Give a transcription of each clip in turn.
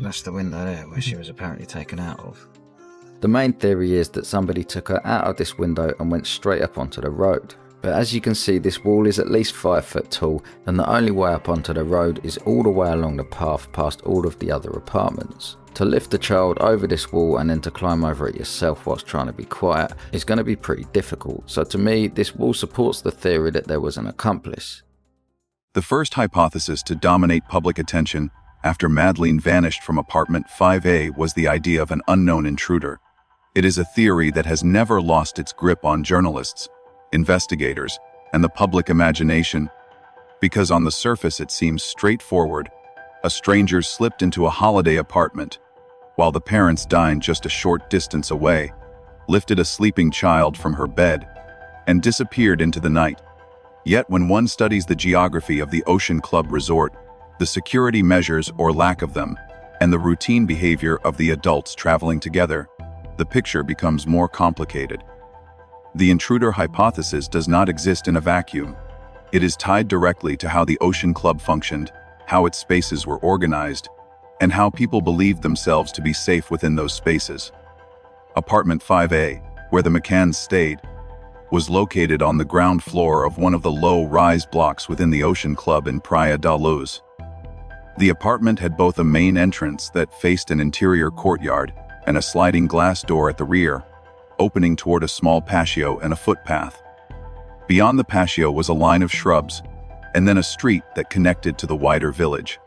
That's the window there where she was apparently taken out of. The main theory is that somebody took her out of this window and went straight up onto the road. But as you can see, this wall is at least 5 foot tall, and the only way up onto the road is all the way along the path past all of the other apartments. To lift the child over this wall and then to climb over it yourself whilst trying to be quiet is going to be pretty difficult, so to me this wall supports the theory that there was an accomplice. The first hypothesis to dominate public attention after Madeleine vanished from apartment 5A was the idea of an unknown intruder. It is a theory that has never lost its grip on journalists, investigators, and the public imagination, because on the surface it seems straightforward. A stranger slipped into a holiday apartment, while the parents dined just a short distance away, lifted a sleeping child from her bed, and disappeared into the night. Yet when one studies the geography of the Ocean Club Resort, the security measures or lack of them, and the routine behavior of the adults traveling together, the picture becomes more complicated. The intruder hypothesis does not exist in a vacuum. It is tied directly to how the Ocean Club functioned, how its spaces were organized, and how people believed themselves to be safe within those spaces. Apartment 5A, where the McCanns stayed, was located on the ground floor of one of the low-rise blocks within the Ocean Club in Praia da Luz. The apartment had both a main entrance that faced an interior courtyard and a sliding glass door at the rear, opening toward a small patio and a footpath. Beyond the patio was a line of shrubs, and then a street that connected to the wider village.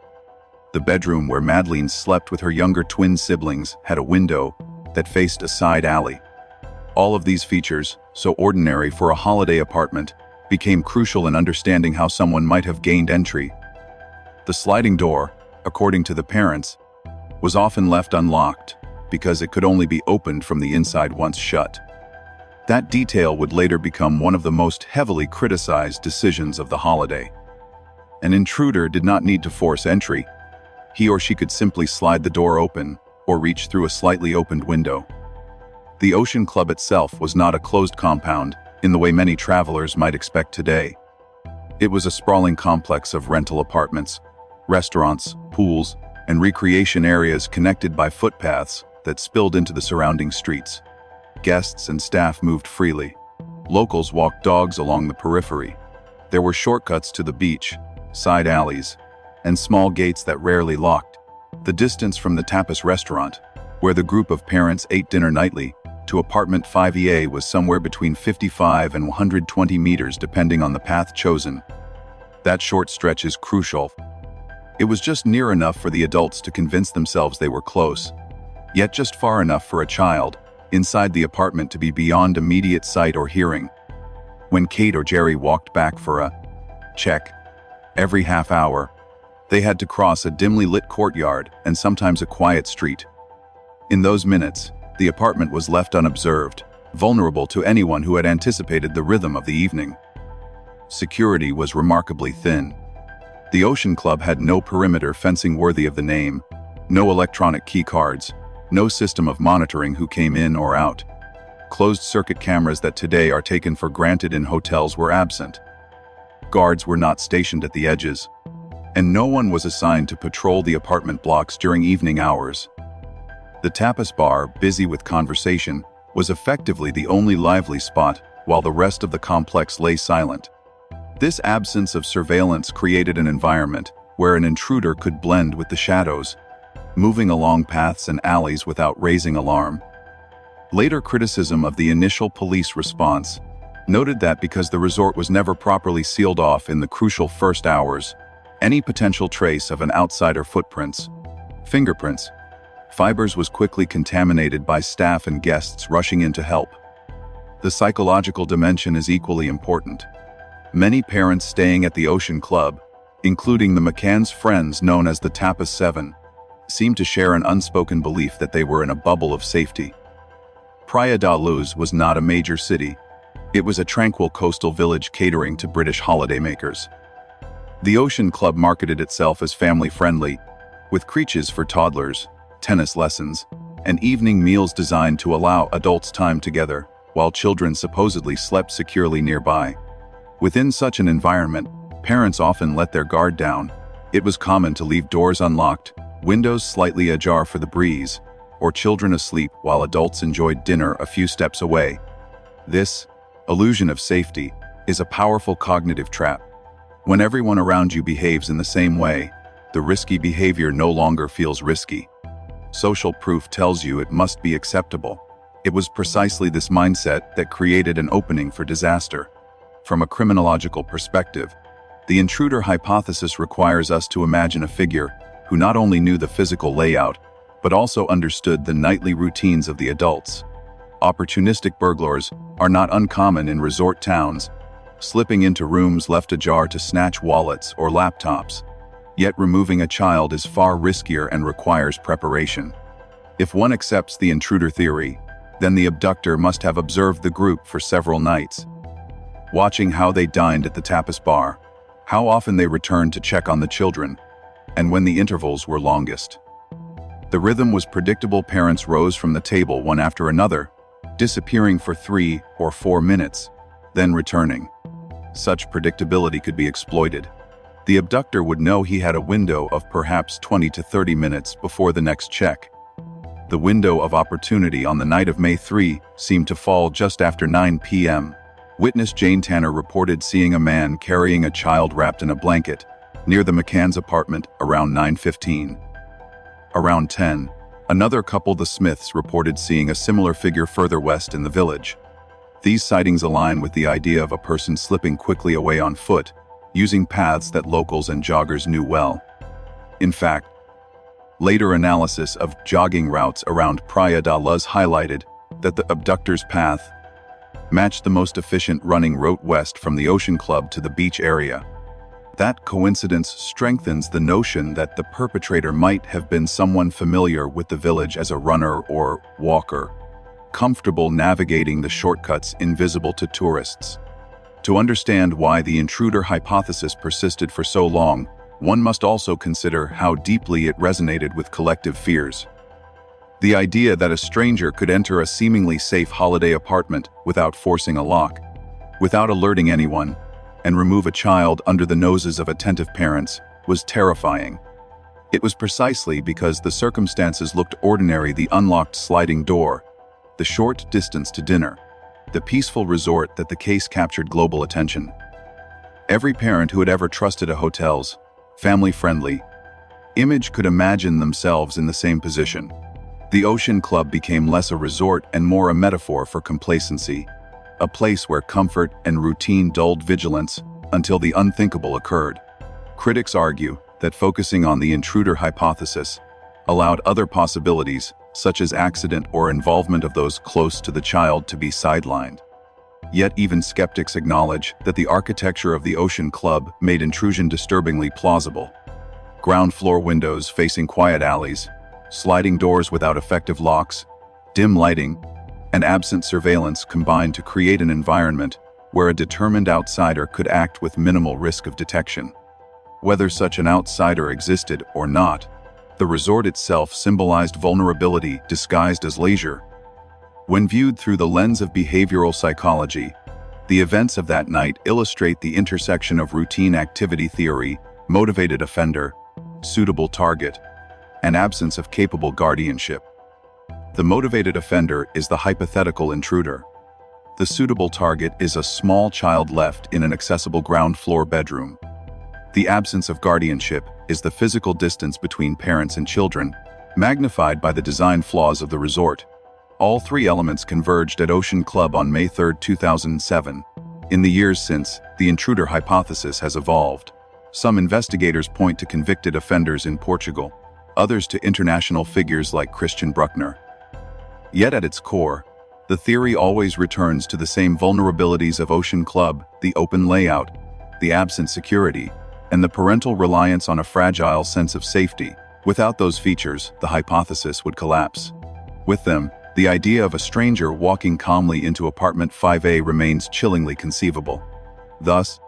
The bedroom where Madeleine slept with her younger twin siblings had a window that faced a side alley. All of these features, so ordinary for a holiday apartment, became crucial in understanding how someone might have gained entry. The sliding door, according to the parents, was often left unlocked because it could only be opened from the inside once shut. That detail would later become one of the most heavily criticized decisions of the holiday. An intruder did not need to force entry. He or she could simply slide the door open or reach through a slightly opened window. The Ocean Club itself was not a closed compound in the way many travelers might expect today. It was a sprawling complex of rental apartments, restaurants, pools, and recreation areas connected by footpaths that spilled into the surrounding streets. Guests and staff moved freely. Locals walked dogs along the periphery. There were shortcuts to the beach, side alleys, and small gates that rarely locked. The distance from the tapas restaurant, where the group of parents ate dinner nightly, to apartment 5A was somewhere between 55 and 120 meters depending on the path chosen. That short stretch is crucial. It was just near enough for the adults to convince themselves they were close, yet just far enough for a child inside the apartment to be beyond immediate sight or hearing. When Kate or Gerry walked back for a check every half hour, they had to cross a dimly lit courtyard and sometimes a quiet street. In those minutes, the apartment was left unobserved, vulnerable to anyone who had anticipated the rhythm of the evening. Security was remarkably thin. The Ocean Club had no perimeter fencing worthy of the name, no electronic key cards, no system of monitoring who came in or out. Closed-circuit cameras that today are taken for granted in hotels were absent. Guards were not stationed at the edges, and no one was assigned to patrol the apartment blocks during evening hours. The tapas bar, busy with conversation, was effectively the only lively spot while the rest of the complex lay silent. This absence of surveillance created an environment where an intruder could blend with the shadows, moving along paths and alleys without raising alarm. Later criticism of the initial police response noted that because the resort was never properly sealed off in the crucial first hours, any potential trace of an outsider footprints, fingerprints, fibers was quickly contaminated by staff and guests rushing in to help. The psychological dimension is equally important. Many parents staying at the Ocean Club, including the McCann's friends known as the Tapas 7, seemed to share an unspoken belief that they were in a bubble of safety. Praia da Luz was not a major city. It was a tranquil coastal village catering to British holidaymakers. The Ocean Club marketed itself as family-friendly, with creches for toddlers, tennis lessons, and evening meals designed to allow adults time together, while children supposedly slept securely nearby. Within such an environment, parents often let their guard down. It was common to leave doors unlocked, windows slightly ajar for the breeze, or children asleep while adults enjoyed dinner a few steps away. This illusion of safety is a powerful cognitive trap. When everyone around you behaves in the same way, the risky behavior no longer feels risky. Social proof tells you it must be acceptable. It was precisely this mindset that created an opening for disaster. From a criminological perspective, the intruder hypothesis requires us to imagine a figure who not only knew the physical layout, but also understood the nightly routines of the adults. Opportunistic burglars are not uncommon in resort towns, slipping into rooms left ajar to snatch wallets or laptops. Yet removing a child is far riskier and requires preparation. If one accepts the intruder theory, then the abductor must have observed the group for several nights, watching how they dined at the tapas bar, how often they returned to check on the children, and when the intervals were longest. The rhythm was predictable. Parents rose from the table one after another, disappearing for 3 or 4 minutes, then returning. Such predictability could be exploited. The abductor would know he had a window of perhaps 20 to 30 minutes before the next check. The window of opportunity on the night of May 3 seemed to fall just after 9 p.m. Witness Jane Tanner reported seeing a man carrying a child wrapped in a blanket near the McCann's apartment around 9:15. Around 10, another couple, the Smiths, reported seeing a similar figure further west in the village. These sightings align with the idea of a person slipping quickly away on foot, using paths that locals and joggers knew well. In fact, later analysis of jogging routes around Praia da Luz highlighted that the abductor's path matched the most efficient running route west from the Ocean Club to the beach area. That coincidence strengthens the notion that the perpetrator might have been someone familiar with the village as a runner or walker, comfortable navigating the shortcuts invisible to tourists. To understand why the intruder hypothesis persisted for so long, one must also consider how deeply it resonated with collective fears. The idea that a stranger could enter a seemingly safe holiday apartment without forcing a lock, without alerting anyone, and remove a child under the noses of attentive parents was terrifying. It was precisely because the circumstances looked ordinary: the unlocked sliding door, the short distance to dinner, the peaceful resort, that the case captured global attention. Every parent who had ever trusted a hotel's family-friendly image could imagine themselves in the same position. The Ocean Club became less a resort and more a metaphor for complacency, a place where comfort and routine dulled vigilance until the unthinkable occurred. Critics argue that focusing on the intruder hypothesis allowed other possibilities, such as accident or involvement of those close to the child, to be sidelined. Yet even skeptics acknowledge that the architecture of the Ocean Club made intrusion disturbingly plausible. Ground floor windows facing quiet alleys, sliding doors without effective locks, dim lighting, and absent surveillance combined to create an environment where a determined outsider could act with minimal risk of detection. Whether such an outsider existed or not, the resort itself symbolized vulnerability disguised as leisure. When viewed through the lens of behavioral psychology, the events of that night illustrate the intersection of routine activity theory, motivated offender, suitable target, and absence of capable guardianship. The motivated offender is the hypothetical intruder. The suitable target is a small child left in an accessible ground floor bedroom. The absence of guardianship is the physical distance between parents and children, magnified by the design flaws of the resort. All three elements converged at Ocean Club on May 3, 2007. In the years since, the intruder hypothesis has evolved. Some investigators point to convicted offenders in Portugal, others to international figures like Christian Bruckner. Yet at its core, the theory always returns to the same vulnerabilities of Ocean Club: the open layout, the absent security, and the parental reliance on a fragile sense of safety. Without those features, the hypothesis would collapse. With them, the idea of a stranger walking calmly into apartment 5A remains chillingly conceivable. Thus,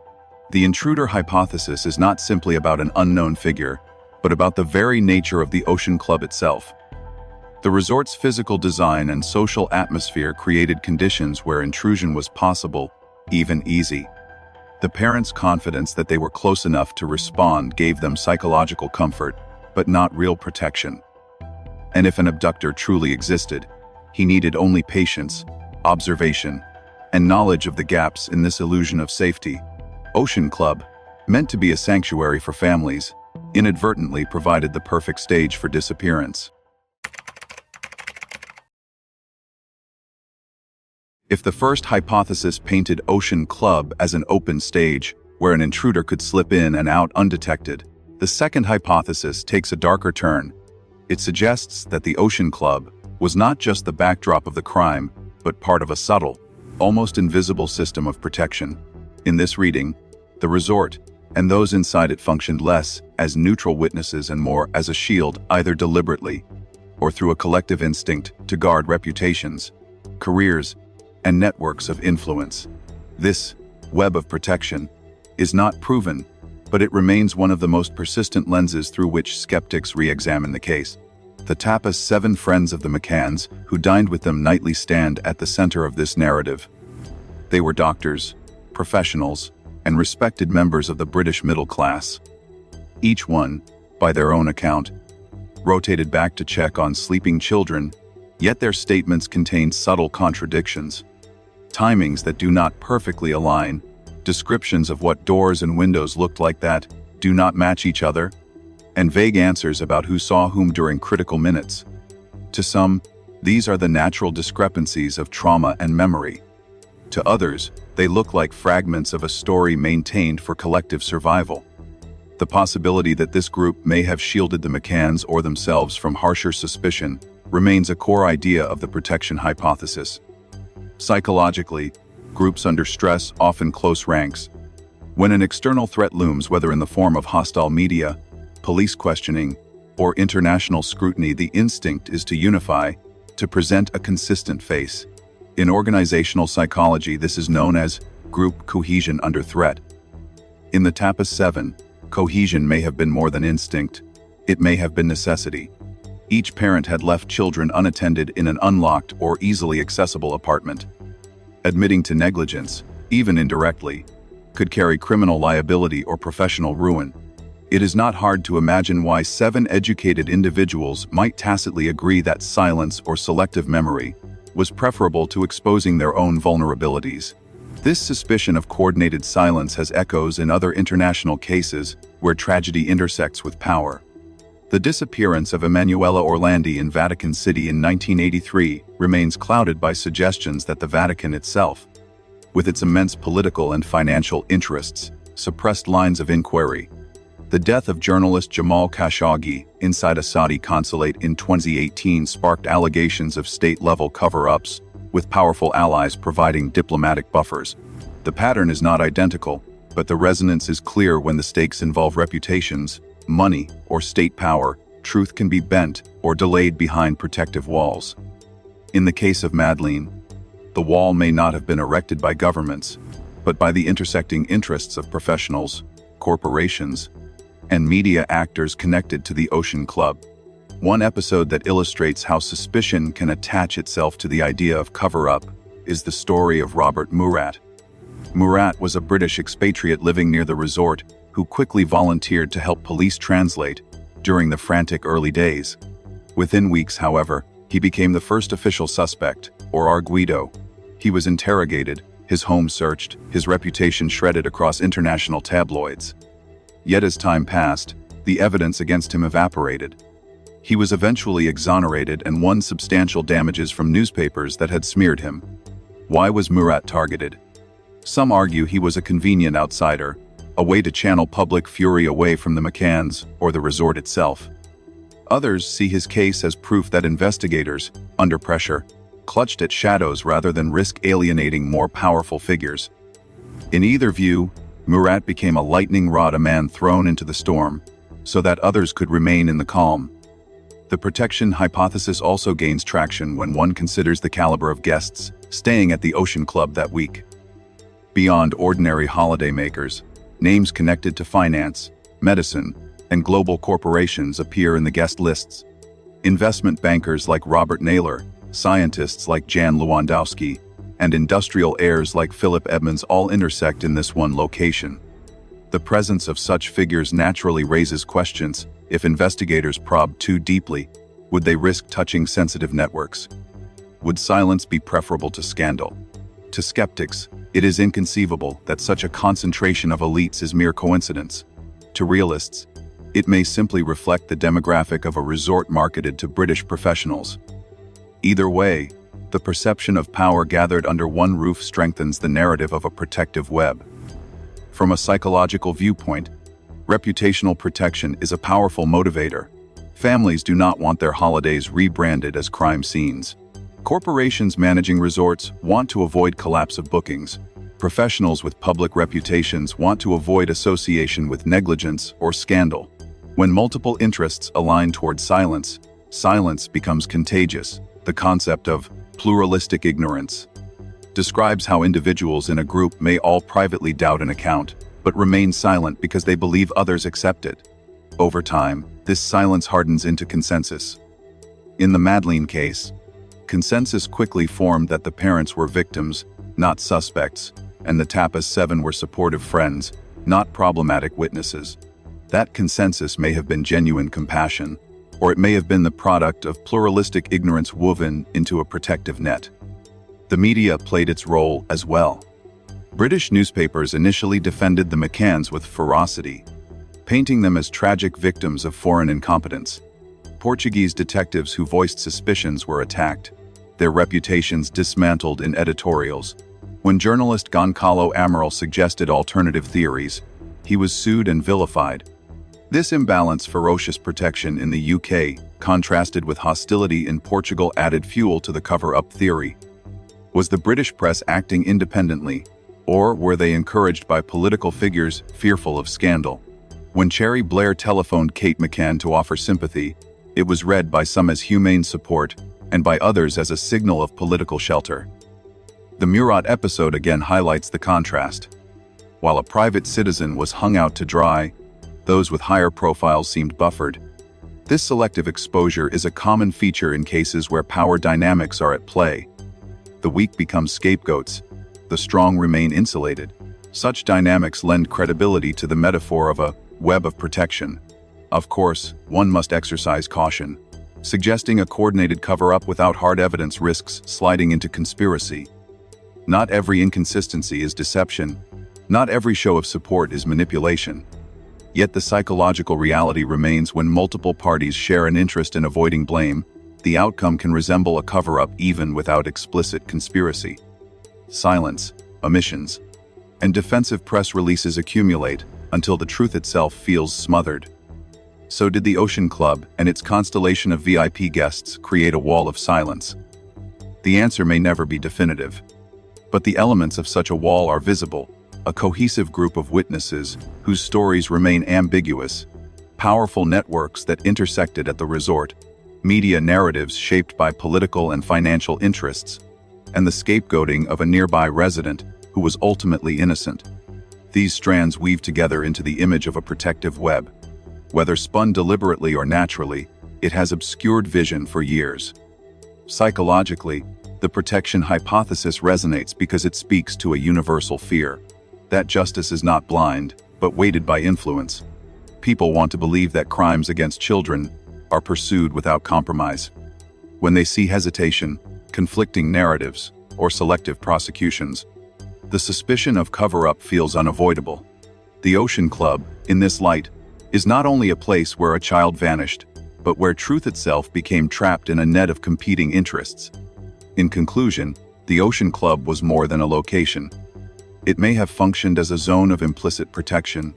the intruder hypothesis is not simply about an unknown figure, but about the very nature of the Ocean Club itself. The resort's physical design and social atmosphere created conditions where intrusion was possible, even easy. The parents' confidence that they were close enough to respond gave them psychological comfort, but not real protection. And if an abductor truly existed, he needed only patience, observation, and knowledge of the gaps in this illusion of safety. Ocean Club, meant to be a sanctuary for families, inadvertently provided the perfect stage for disappearance. If the first hypothesis painted Ocean Club as an open stage where an intruder could slip in and out undetected, the second hypothesis takes a darker turn. It suggests that the Ocean Club was not just the backdrop of the crime, but part of a subtle, almost invisible system of protection. In this reading, the resort and those inside it functioned less as neutral witnesses and more as a shield, either deliberately or through a collective instinct to guard reputations, careers, and networks of influence. This web of protection is not proven, but it remains one of the most persistent lenses through which skeptics re-examine the case. The Tapas' 7 friends of the McCanns who dined with them nightly stand at the center of this narrative. They were doctors, professionals, and respected members of the British middle class. Each one, by their own account, rotated back to check on sleeping children, yet their statements contained subtle contradictions. Timings that do not perfectly align, descriptions of what doors and windows looked like that do not match each other, and vague answers about who saw whom during critical minutes. To some, these are the natural discrepancies of trauma and memory. To others, they look like fragments of a story maintained for collective survival. The possibility that this group may have shielded the McCanns or themselves from harsher suspicion remains a core idea of the protection hypothesis. Psychologically, groups under stress often close ranks. When an external threat looms, whether in the form of hostile media, police questioning, or international scrutiny, the instinct is to unify, to present a consistent face. In organizational psychology, this is known as group cohesion under threat. In the Tapas 7, cohesion may have been more than instinct. It may have been necessity. Each parent had left children unattended in an unlocked or easily accessible apartment. Admitting to negligence, even indirectly, could carry criminal liability or professional ruin. It is not hard to imagine why 7 educated individuals might tacitly agree that silence or selective memory was preferable to exposing their own vulnerabilities. This suspicion of coordinated silence has echoes in other international cases where tragedy intersects with power. The disappearance of Emanuela Orlandi in Vatican City in 1983 remains clouded by suggestions that the Vatican itself, with its immense political and financial interests, suppressed lines of inquiry. The death of journalist Jamal Khashoggi inside a Saudi consulate in 2018 sparked allegations of state-level cover-ups, with powerful allies providing diplomatic buffers. The pattern is not identical, but the resonance is clear. When the stakes involve reputations, money, or state power, truth can be bent or delayed behind protective walls. In the case of Madeleine, the wall may not have been erected by governments, but by the intersecting interests of professionals, corporations, and media actors connected to the Ocean Club. One episode that illustrates how suspicion can attach itself to the idea of cover-up is the story of Robert Murat. Murat was a British expatriate living near the resort who quickly volunteered to help police translate during the frantic early days. Within weeks, however, he became the first official suspect, or arguido. He was interrogated, his home searched, his reputation shredded across international tabloids. Yet as time passed, the evidence against him evaporated. He was eventually exonerated and won substantial damages from newspapers that had smeared him. Why was Murat targeted? Some argue he was a convenient outsider, a way to channel public fury away from the McCanns or the resort itself. Others see his case as proof that investigators, under pressure, clutched at shadows rather than risk alienating more powerful figures. In either view, Murat became a lightning rod, a man thrown into the storm, so that others could remain in the calm. The protection hypothesis also gains traction when one considers the caliber of guests staying at the Ocean Club that week. Beyond ordinary holidaymakers, names connected to finance, medicine, and global corporations appear in the guest lists. Investment bankers like Robert Naylor, scientists like Jan Lewandowski, and industrial heirs like Phillip Edmonds all intersect in this one location. The presence of such figures naturally raises questions If investigators probed too deeply, would they risk touching sensitive networks? Would silence be preferable to scandal? To skeptics, it is inconceivable that such a concentration of elites is mere coincidence. To realists, it may simply reflect the demographic of a resort marketed to British professionals. Either way, the perception of power gathered under one roof strengthens the narrative of a protective web. From a psychological viewpoint, reputational protection is a powerful motivator. Families do not want their holidays rebranded as crime scenes. Corporations managing resorts want to avoid collapse of bookings. Professionals with public reputations want to avoid association with negligence or scandal. When multiple interests align toward silence, silence becomes contagious. The concept of pluralistic ignorance describes how individuals in a group may all privately doubt an account, but remain silent because they believe others accept it. Over time, this silence hardens into consensus. In the Madeleine case, consensus quickly formed that the parents were victims, not suspects, and the Tapas 7 were supportive friends, not problematic witnesses. That consensus may have been genuine compassion, or it may have been the product of pluralistic ignorance woven into a protective net. The media played its role as well. British newspapers initially defended the McCanns with ferocity, painting them as tragic victims of foreign incompetence. Portuguese detectives who voiced suspicions were attacked, their reputations dismantled in editorials. When journalist Goncalo Amaral suggested alternative theories, he was sued and vilified. This imbalance ferocious protection in the UK, contrasted with hostility in Portugal, added fuel to the cover-up theory. Was the British press acting independently, or were they encouraged by political figures fearful of scandal? When Cherry Blair telephoned Kate McCann to offer sympathy, it was read by some as humane support and by others as a signal of political shelter. The Murat episode again highlights the contrast. While a private citizen was hung out to dry, those with higher profiles seemed buffered. This selective exposure is a common feature in cases where power dynamics are at play. The weak become scapegoats, the strong remain insulated. Such dynamics lend credibility to the metaphor of a web of protection. Of course, one must exercise caution. Suggesting a coordinated cover-up without hard evidence risks sliding into conspiracy. Not every inconsistency is deception. Not every show of support is manipulation. Yet the psychological reality remains: when multiple parties share an interest in avoiding blame, the outcome can resemble a cover-up even without explicit conspiracy. Silence, omissions, and defensive press releases accumulate until the truth itself feels smothered. So did the Ocean Club and its constellation of VIP guests create a wall of silence? The answer may never be definitive, but the elements of such a wall are visible: a cohesive group of witnesses whose stories remain ambiguous, powerful networks that intersected at the resort, media narratives shaped by political and financial interests, and the scapegoating of a nearby resident who was ultimately innocent. These strands weave together into the image of a protective web. Whether spun deliberately or naturally, it has obscured vision for years. Psychologically, the protection hypothesis resonates because it speaks to a universal fear: that justice is not blind, but weighted by influence. People want to believe that crimes against children are pursued without compromise. When they see hesitation, conflicting narratives, or selective prosecutions, the suspicion of cover-up feels unavoidable. The Ocean Club, in this light, is not only a place where a child vanished, but where truth itself became trapped in a net of competing interests. In conclusion, the Ocean Club was more than a location. It may have functioned as a zone of implicit protection,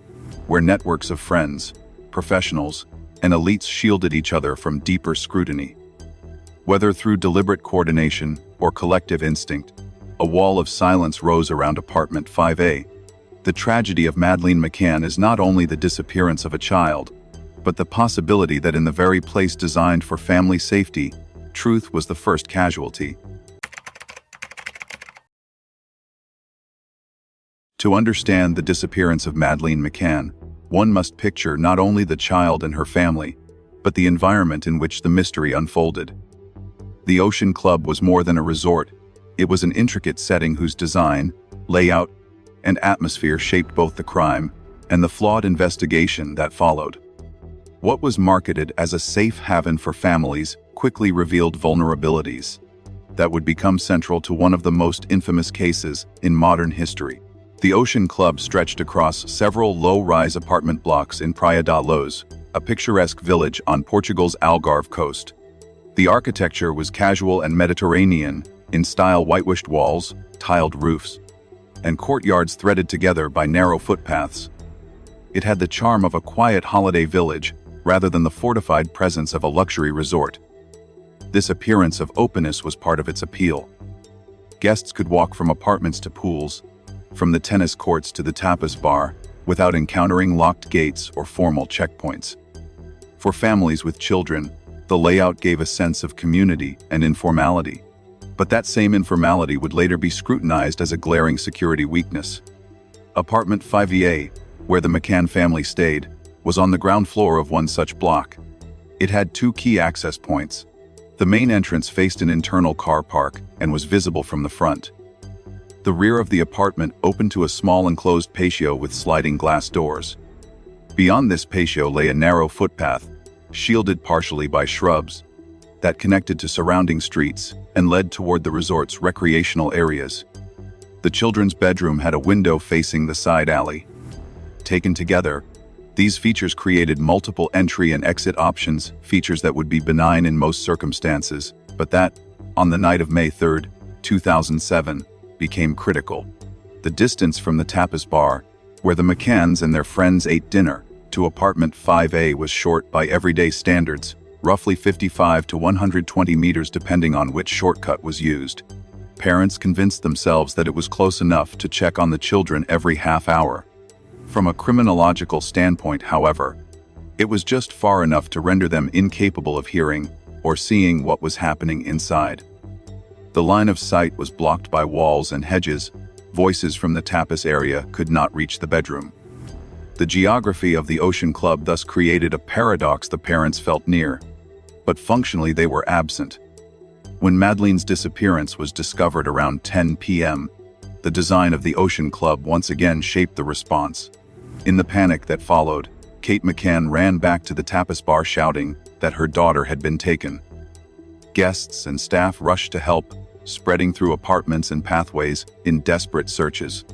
where networks of friends, professionals, and elites shielded each other from deeper scrutiny. Whether through deliberate coordination or collective instinct, a wall of silence rose around apartment 5A. The tragedy of Madeleine McCann is not only the disappearance of a child, but the possibility that in the very place designed for family safety, truth was the first casualty. To understand the disappearance of Madeleine McCann, one must picture not only the child and her family, but the environment in which the mystery unfolded. The Ocean Club was more than a resort. It was an intricate setting whose design, layout, and atmosphere shaped both the crime and the flawed investigation that followed. What was marketed as a safe haven for families quickly revealed vulnerabilities that would become central to one of the most infamous cases in modern history. The Ocean Club stretched across several low-rise apartment blocks in Praia da Luz, a picturesque village on Portugal's Algarve coast. The architecture was casual and Mediterranean, in style whitewashed walls, tiled roofs, and courtyards threaded together by narrow footpaths. It had the charm of a quiet holiday village rather than the fortified presence of a luxury resort. This appearance of openness was part of its appeal. Guests could walk from apartments to pools, from the tennis courts to the tapas bar, without encountering locked gates or formal checkpoints. For families with children, the layout gave a sense of community and informality. But that same informality would later be scrutinized as a glaring security weakness. Apartment 5A, where the McCann family stayed, was on the ground floor of one such block. It had two key access points. The main entrance faced an internal car park and was visible from the front. The rear of the apartment opened to a small enclosed patio with sliding glass doors. Beyond this patio lay a narrow footpath, shielded partially by shrubs, that connected to surrounding streets and led toward the resort's recreational areas. The children's bedroom had a window facing the side alley. Taken together, these features created multiple entry and exit options, features that would be benign in most circumstances, but that, on the night of May 3, 2007, became critical. The distance from the tapas bar, where the McCanns and their friends ate dinner, to apartment 5A was short by everyday standards, roughly 55 to 120 meters depending on which shortcut was used. Parents convinced themselves that it was close enough to check on the children every half hour. From a criminological standpoint, however, it was just far enough to render them incapable of hearing or seeing what was happening inside. The line of sight was blocked by walls and hedges. Voices from the tapas area could not reach the bedroom. The geography of the Ocean Club thus created a paradox the parents felt near, but functionally they were absent. When Madeleine's disappearance was discovered around 10 p.m., the design of the Ocean Club once again shaped the response. In the panic that followed, Kate McCann ran back to the tapas bar shouting that her daughter had been taken. Guests and staff rushed to help, spreading through apartments and pathways in desperate searches.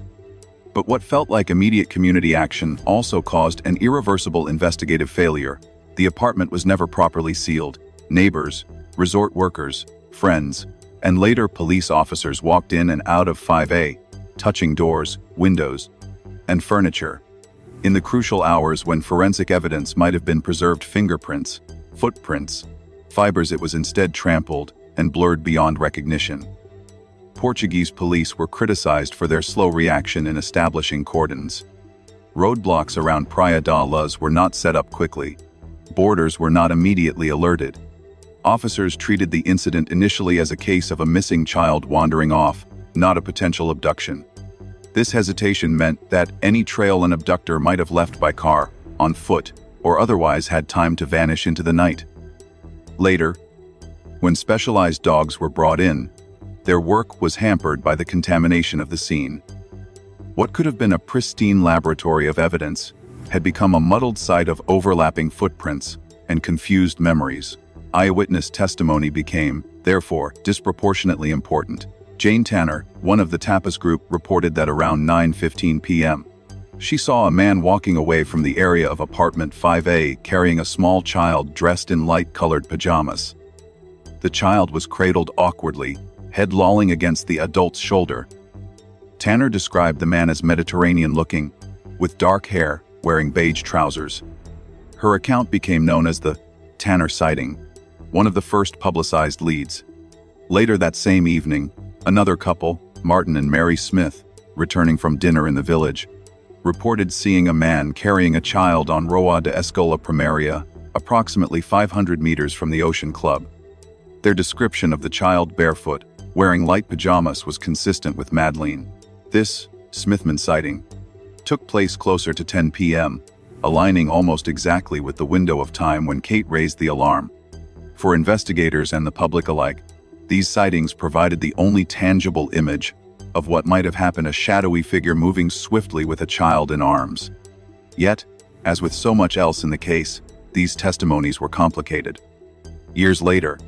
But what felt like immediate community action also caused an irreversible investigative failure. The apartment was never properly sealed. Neighbors, resort workers, friends, and later police officers walked in and out of 5A, touching doors, windows, and furniture. In the crucial hours when forensic evidence might have been preserved fingerprints, footprints, fibers, it was instead trampled and blurred beyond recognition. Portuguese police were criticized for their slow reaction in establishing cordons. Roadblocks around Praia da Luz were not set up quickly. Borders were not immediately alerted. Officers treated the incident initially as a case of a missing child wandering off, not a potential abduction. This hesitation meant that any trail an abductor might have left by car, on foot, or otherwise had time to vanish into the night. Later, when specialized dogs were brought in, their work was hampered by the contamination of the scene. What could have been a pristine laboratory of evidence had become a muddled site of overlapping footprints and confused memories. Eyewitness testimony became, therefore, disproportionately important. Jane Tanner, one of the tapas group, reported that around 9:15 p.m., she saw a man walking away from the area of apartment 5A carrying a small child dressed in light-colored pajamas. The child was cradled awkwardly, head lolling against the adult's shoulder. Tanner described the man as Mediterranean-looking, with dark hair, wearing beige trousers. Her account became known as the Tanner sighting, one of the first publicized leads. Later that same evening, another couple, Martin and Mary Smith, returning from dinner in the village, reported seeing a man carrying a child on Rua de Escola Primaria, approximately 500 meters from the Ocean Club. Their description of the child barefoot, wearing light pajamas, was consistent with Madeleine. This Smithman sighting took place closer to 10 p.m., aligning almost exactly with the window of time when Kate raised the alarm. For investigators and the public alike, these sightings provided the only tangible image of what might have happened: a shadowy figure moving swiftly with a child in arms. Yet, as with so much else in the case, these testimonies were complicated. Years later,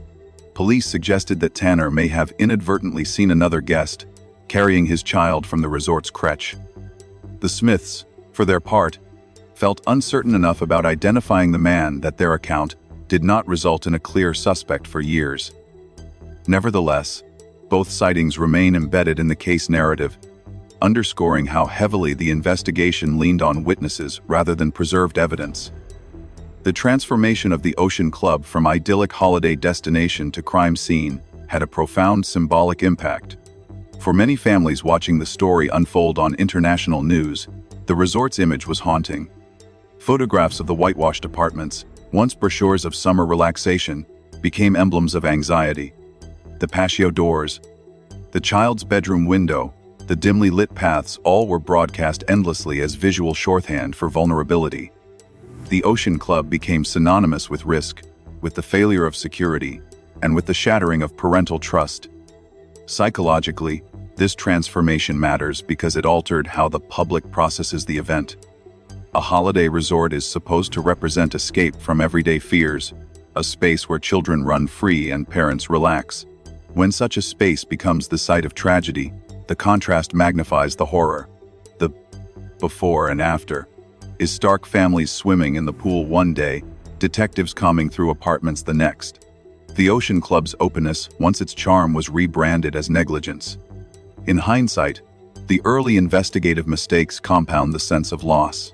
police suggested that Tanner may have inadvertently seen another guest carrying his child from the resort's creche. The Smiths, for their part, felt uncertain enough about identifying the man that their account did not result in a clear suspect for years. Nevertheless, both sightings remain embedded in the case narrative, underscoring how heavily the investigation leaned on witnesses rather than preserved evidence. The transformation of the Ocean Club from idyllic holiday destination to crime scene had a profound symbolic impact. For many families watching the story unfold on international news, the resort's image was haunting. Photographs of the whitewashed apartments, once brochures of summer relaxation, became emblems of anxiety. The patio doors, the child's bedroom window, the dimly lit paths all were broadcast endlessly as visual shorthand for vulnerability. The Ocean Club became synonymous with risk, with the failure of security, and with the shattering of parental trust. Psychologically, this transformation matters because it altered how the public processes the event. A holiday resort is supposed to represent escape from everyday fears, a space where children run free and parents relax. When such a space becomes the site of tragedy, the contrast magnifies the horror. The before and after is stark families swimming in the pool one day, detectives combing through apartments the next. The Ocean Club's openness, once its charm, was rebranded as negligence. In hindsight, the early investigative mistakes compound the sense of loss.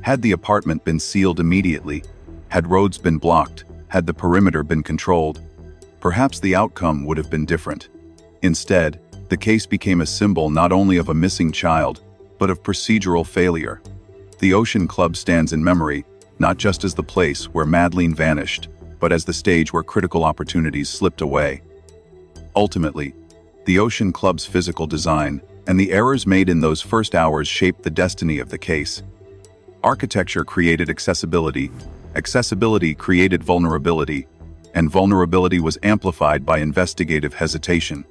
Had the apartment been sealed immediately, had roads been blocked, had the perimeter been controlled, perhaps the outcome would have been different. Instead, the case became a symbol not only of a missing child, but of procedural failure. The Ocean Club stands in memory, not just as the place where Madeleine vanished, but as the stage where critical opportunities slipped away. Ultimately, the Ocean Club's physical design and the errors made in those first hours shaped the destiny of the case. Architecture created accessibility, accessibility created vulnerability, and vulnerability was amplified by investigative hesitation.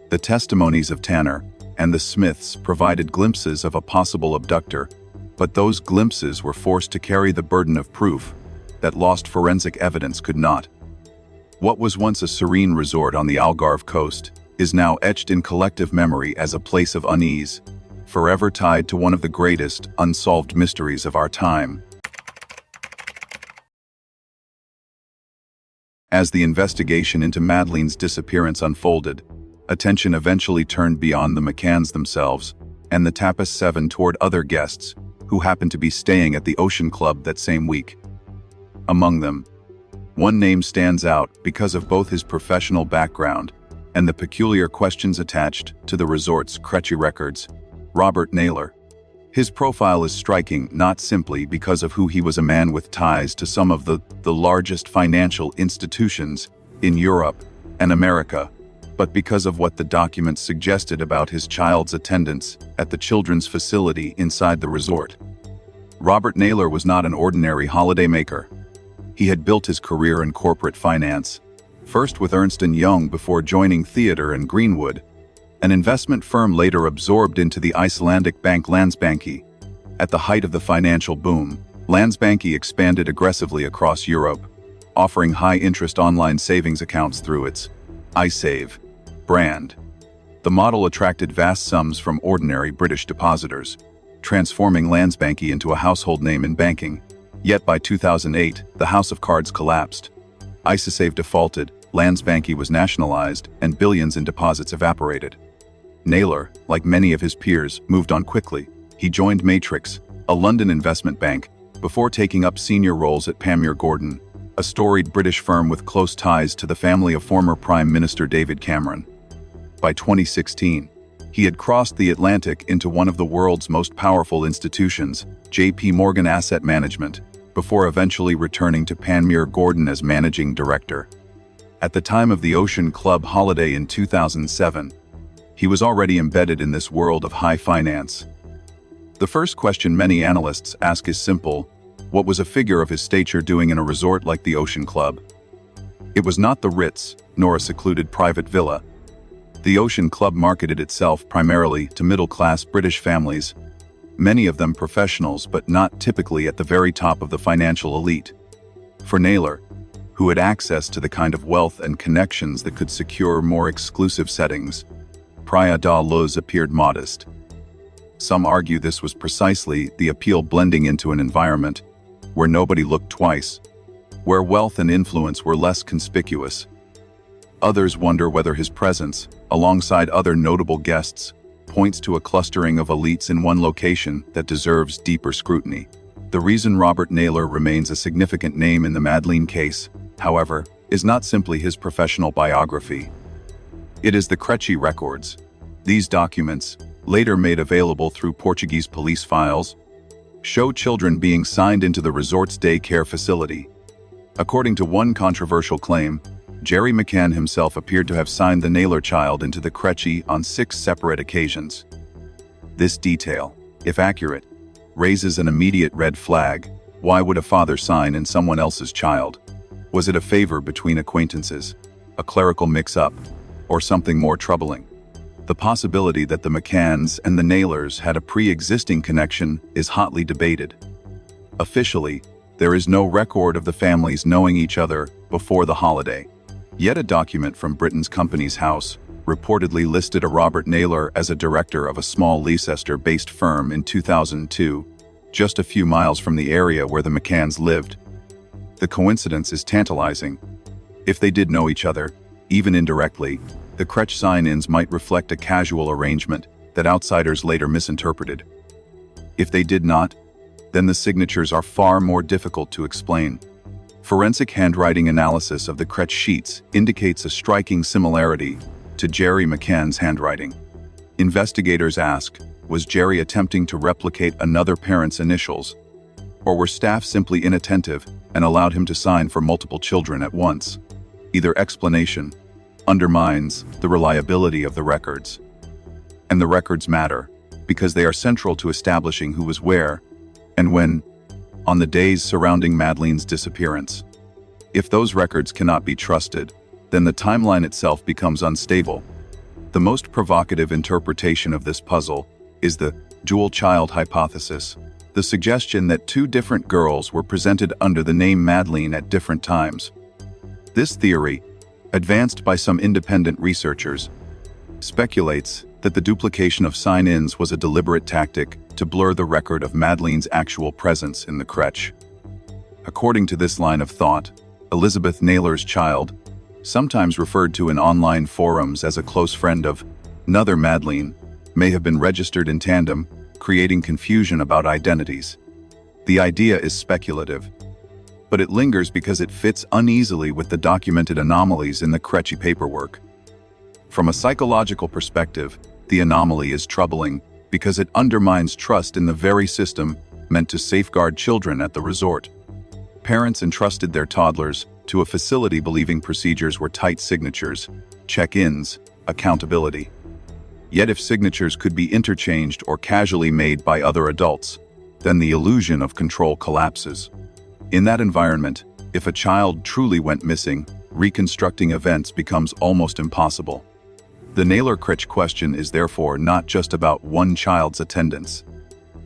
The testimonies of Tanner and the Smiths provided glimpses of a possible abductor, but those glimpses were forced to carry the burden of proof that lost forensic evidence could not. What was once a serene resort on the Algarve coast is now etched in collective memory as a place of unease, forever tied to one of the greatest unsolved mysteries of our time. As the investigation into Madeleine's disappearance unfolded, attention eventually turned beyond the McCanns themselves and the Tapas 7 toward other guests who happened to be staying at the Ocean Club that same week. Among them, one name stands out because of both his professional background and the peculiar questions attached to the resort's Creche records: Robert Naylor. His profile is striking not simply because of who he was, a man with ties to some of the largest financial institutions in Europe and America, but because of what the documents suggested about his child's attendance at the children's facility inside the resort. Robert Naylor was not an ordinary holidaymaker. He had built his career in corporate finance, first with Ernst & Young before joining Theodore and Greenwood, an investment firm later absorbed into the Icelandic bank Landsbanki. At the height of the financial boom, Landsbanki expanded aggressively across Europe, offering high-interest online savings accounts through its iSave brand. The model attracted vast sums from ordinary British depositors, transforming Landsbanki into a household name in banking. Yet by 2008, the house of cards collapsed. IsaSave defaulted, Landsbanki was nationalized, and billions in deposits evaporated. Naylor, like many of his peers, moved on quickly. He joined Matrix, a London investment bank, before taking up senior roles at Panmure Gordon, a storied British firm with close ties to the family of former Prime Minister David Cameron. By 2016, he had crossed the Atlantic into one of the world's most powerful institutions, J.P. Morgan Asset Management, before eventually returning to Panmure Gordon as managing director. At the time of the Ocean Club holiday in 2007, he was already embedded in this world of high finance. The first question many analysts ask is simple: what was a figure of his stature doing in a resort like the Ocean Club? It was not the Ritz, nor a secluded private villa. The Ocean Club marketed itself primarily to middle-class British families, many of them professionals but not typically at the very top of the financial elite. For Naylor, who had access to the kind of wealth and connections that could secure more exclusive settings, Praia da Luz appeared modest. Some argue this was precisely the appeal, blending into an environment where nobody looked twice, where wealth and influence were less conspicuous. Others wonder whether his presence, alongside other notable guests, points to a clustering of elites in one location that deserves deeper scrutiny. The reason Robert Naylor remains a significant name in the Madeleine case, however, is not simply his professional biography. It is the Creche records. These documents, later made available through Portuguese police files, show children being signed into the resort's daycare facility. According to one controversial claim, Gerry McCann himself appeared to have signed the Naylor child into the Creche on 6 separate occasions. This detail, if accurate, raises an immediate red flag. Why would a father sign in someone else's child? Was it a favor between acquaintances, a clerical mix-up, or something more troubling? The possibility that the McCanns and the Naylors had a pre-existing connection is hotly debated. Officially, there is no record of the families knowing each other before the holiday. Yet a document from Britain's Companies House reportedly listed a Robert Naylor as a director of a small Leicester-based firm in 2002, just a few miles from the area where the McCanns lived. The coincidence is tantalizing. If they did know each other, even indirectly, the Creche sign-ins might reflect a casual arrangement that outsiders later misinterpreted. If they did not, then the signatures are far more difficult to explain. Forensic handwriting analysis of the Creche sheets indicates a striking similarity to Gerry McCann's handwriting. Investigators ask, was Gerry attempting to replicate another parent's initials, or were staff simply inattentive and allowed him to sign for multiple children at once? Either explanation undermines the reliability of the records. And the records matter, because they are central to establishing who was where and when, on the days surrounding Madeleine's disappearance. If those records cannot be trusted, then the timeline itself becomes unstable. The most provocative interpretation of this puzzle is the dual child hypothesis, the suggestion that 2 different girls were presented under the name Madeleine at different times. This theory, advanced by some independent researchers, speculates that the duplication of sign-ins was a deliberate tactic to blur the record of Madeleine's actual presence in the Creche. According to this line of thought, Elizabeth Naylor's child, sometimes referred to in online forums as a close friend of another Madeleine, may have been registered in tandem, creating confusion about identities. The idea is speculative, but it lingers because it fits uneasily with the documented anomalies in the Creche paperwork. From a psychological perspective, the anomaly is troubling because it undermines trust in the very system meant to safeguard children at the resort. Parents entrusted their toddlers to a facility believing procedures were tight signatures, check-ins, accountability. Yet if signatures could be interchanged or casually made by other adults, then the illusion of control collapses. In that environment, if a child truly went missing, reconstructing events becomes almost impossible. The Naylor Creche question is therefore not just about one child's attendance.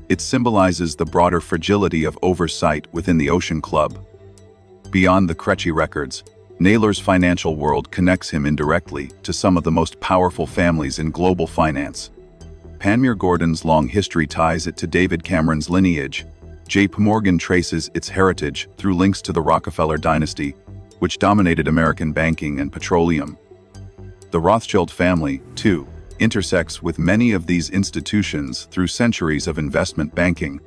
It symbolizes the broader fragility of oversight within the Ocean Club. Beyond the Creche records, Naylor's financial world connects him indirectly to some of the most powerful families in global finance. Panmure Gordon's long history ties it to David Cameron's lineage. J.P. Morgan traces its heritage through links to the Rockefeller dynasty, which dominated American banking and petroleum. The Rothschild family, too, intersects with many of these institutions through centuries of investment banking.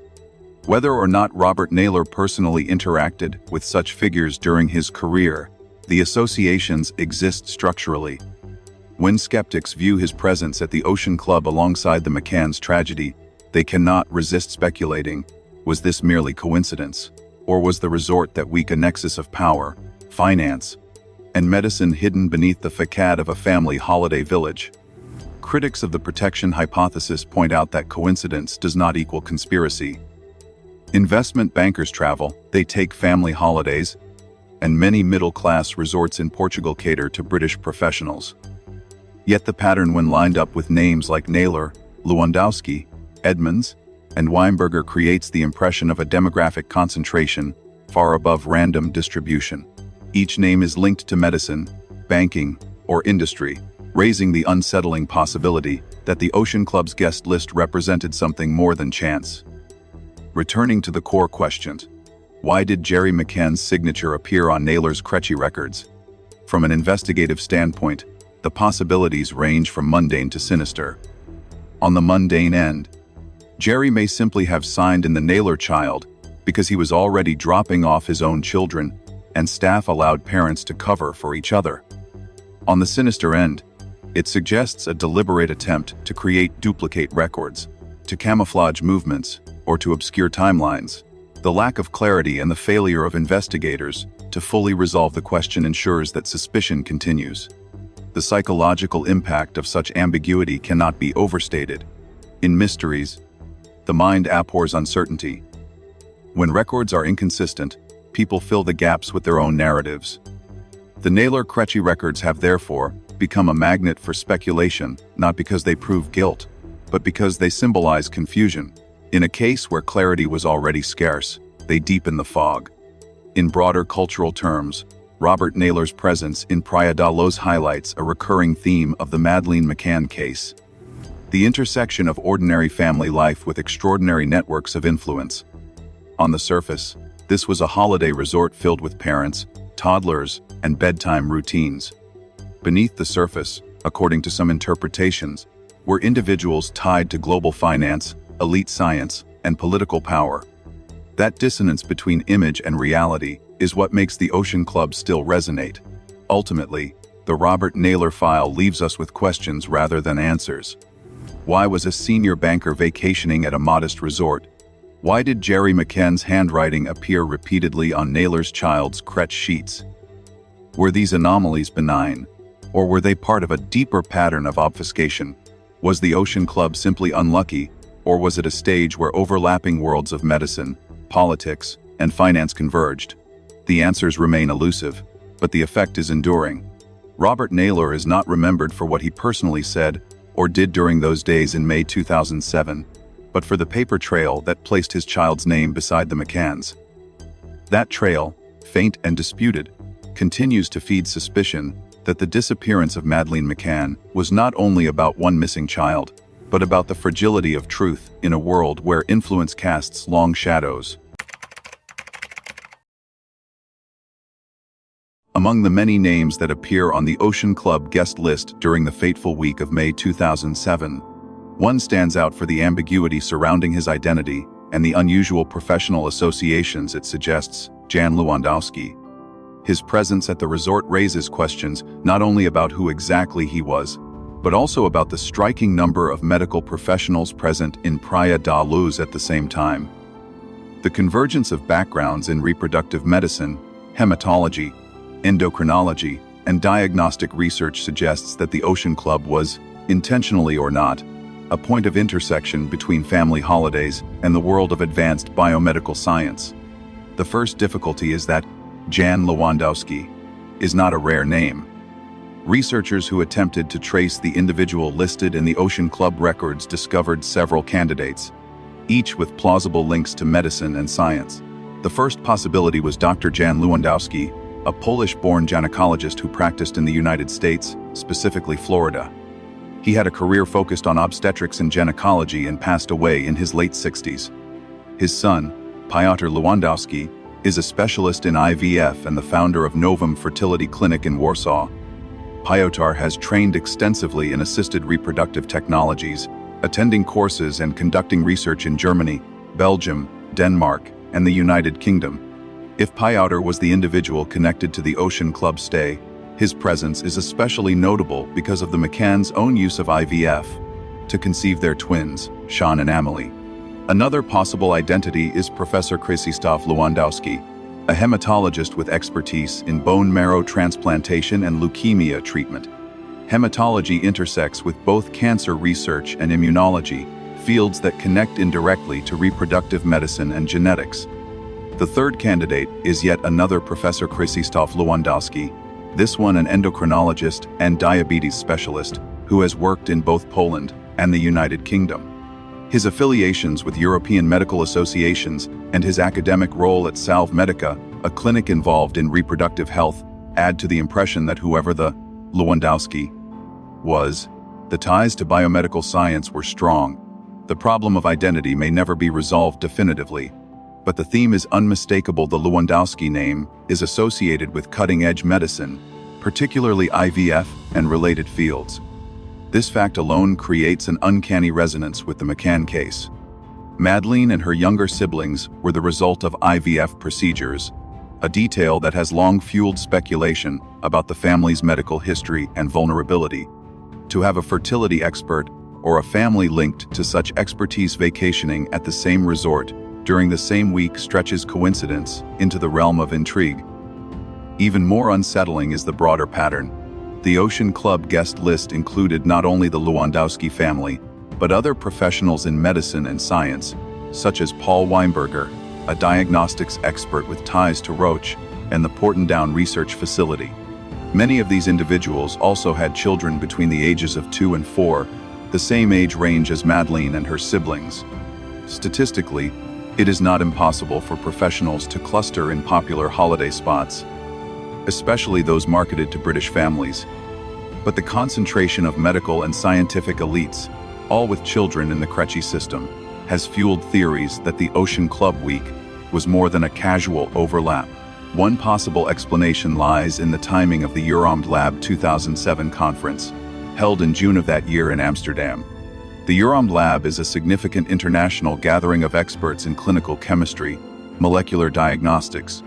Whether or not Robert Naylor personally interacted with such figures during his career, the associations exist structurally. When skeptics view his presence at the Ocean Club alongside the McCann's tragedy, they cannot resist speculating, was this merely coincidence? Or was the resort that weak a nexus of power, finance, and medicine hidden beneath the facade of a family holiday village? Critics of the protection hypothesis point out that coincidence does not equal conspiracy. Investment bankers travel, they take family holidays, and many middle-class resorts in Portugal cater to British professionals. Yet the pattern, when lined up with names like Naylor, Lewandowski, Edmonds, and Weinberger, creates the impression of a demographic concentration far above random distribution. Each name is linked to medicine, banking, or industry, raising the unsettling possibility that the Ocean Club's guest list represented something more than chance. Returning to the core questions, why did Gerry McCann's signature appear on Naylor's Creche records? From an investigative standpoint, the possibilities range from mundane to sinister. On the mundane end, Gerry may simply have signed in the Naylor child because he was already dropping off his own children, and staff allowed parents to cover for each other. On the sinister end, it suggests a deliberate attempt to create duplicate records, to camouflage movements, or to obscure timelines. The lack of clarity and the failure of investigators to fully resolve the question ensures that suspicion continues. The psychological impact of such ambiguity cannot be overstated. In mysteries, the mind abhors uncertainty. When records are inconsistent, people fill the gaps with their own narratives. The Naylor Creche records have therefore become a magnet for speculation, not because they prove guilt, but because they symbolize confusion. In a case where clarity was already scarce, they deepen the fog. In broader cultural terms, Robert Naylor's presence in Praia da Luz highlights a recurring theme of the Madeleine McCann case: the intersection of ordinary family life with extraordinary networks of influence. On the surface, this was a holiday resort filled with parents, toddlers, and bedtime routines. Beneath the surface, according to some interpretations, were individuals tied to global finance, elite science, and political power. That dissonance between image and reality is what makes the Ocean Club still resonate. Ultimately, the Robert Naylor file leaves us with questions rather than answers. Why was a senior banker vacationing at a modest resort? Why did Gerry McCann's handwriting appear repeatedly on Naylor's child's Creche sheets? Were these anomalies benign, or were they part of a deeper pattern of obfuscation? Was the Ocean Club simply unlucky, or was it a stage where overlapping worlds of medicine, politics, and finance converged? The answers remain elusive, but the effect is enduring. Robert Naylor is not remembered for what he personally said or did during those days in May 2007, but for the paper trail that placed his child's name beside the McCanns. That trail, faint and disputed, continues to feed suspicion that the disappearance of Madeleine McCann was not only about one missing child, but about the fragility of truth in a world where influence casts long shadows. Among the many names that appear on the Ocean Club guest list during the fateful week of May 2007, one stands out for the ambiguity surrounding his identity and the unusual professional associations it suggests: Jan Lewandowski. His presence at the resort raises questions not only about who exactly he was, but also about the striking number of medical professionals present in Praia da Luz at the same time. The convergence of backgrounds in reproductive medicine, hematology, endocrinology, and diagnostic research suggests that the Ocean Club was, intentionally or not, a point of intersection between family holidays and the world of advanced biomedical science. The first difficulty is that Jan Lewandowski is not a rare name. Researchers who attempted to trace the individual listed in the Ocean Club records discovered several candidates, each with plausible links to medicine and science. The first possibility was Dr. Jan Lewandowski, a Polish-born gynecologist who practiced in the United States, specifically Florida. He had a career focused on obstetrics and gynecology and passed away in his late 60s. His son, Piotr Lewandowski, is a specialist in IVF and the founder of Novum Fertility Clinic in Warsaw. Piotr has trained extensively in assisted reproductive technologies, attending courses and conducting research in Germany, Belgium, Denmark, and the United Kingdom. If Piotr was the individual connected to the Ocean Club stay, his presence is especially notable because of the McCanns' own use of IVF to conceive their twins, Sean and Amelie. Another possible identity is Professor Krzysztof Lewandowski, a hematologist with expertise in bone marrow transplantation and leukemia treatment. Hematology intersects with both cancer research and immunology, fields that connect indirectly to reproductive medicine and genetics. The third candidate is yet another Professor Krzysztof Lewandowski, this one an endocrinologist and diabetes specialist who has worked in both Poland and the United Kingdom. His affiliations with European medical associations and his academic role at Salve Medica, a clinic involved in reproductive health, add to the impression that whoever the Lewandowski was, the ties to biomedical science were strong. The problem of identity may never be resolved definitively, but the theme is unmistakable. The Lewandowski name is associated with cutting-edge medicine, particularly IVF and related fields. This fact alone creates an uncanny resonance with the McCann case. Madeleine and her younger siblings were the result of IVF procedures, a detail that has long fueled speculation about the family's medical history and vulnerability. To have a fertility expert or a family linked to such expertise vacationing at the same resort during the same week stretches coincidence into the realm of intrigue. Even more unsettling is the broader pattern. The Ocean Club guest list included not only the Lewandowski family, but other professionals in medicine and science, such as Paul Weinberger, a diagnostics expert with ties to Roche and the Porton research facility. Many of these individuals also had children between the ages of 2 and 4, the same age range as Madeleine and her siblings. Statistically, it is not impossible for professionals to cluster in popular holiday spots, especially those marketed to British families. But the concentration of medical and scientific elites, all with children in the Creche system, has fueled theories that the Ocean Club Week was more than a casual overlap. One possible explanation lies in the timing of the Unravel Lab 2007 conference, held in June of that year in Amsterdam. The Unravel Lab is a significant international gathering of experts in clinical chemistry, molecular diagnostics,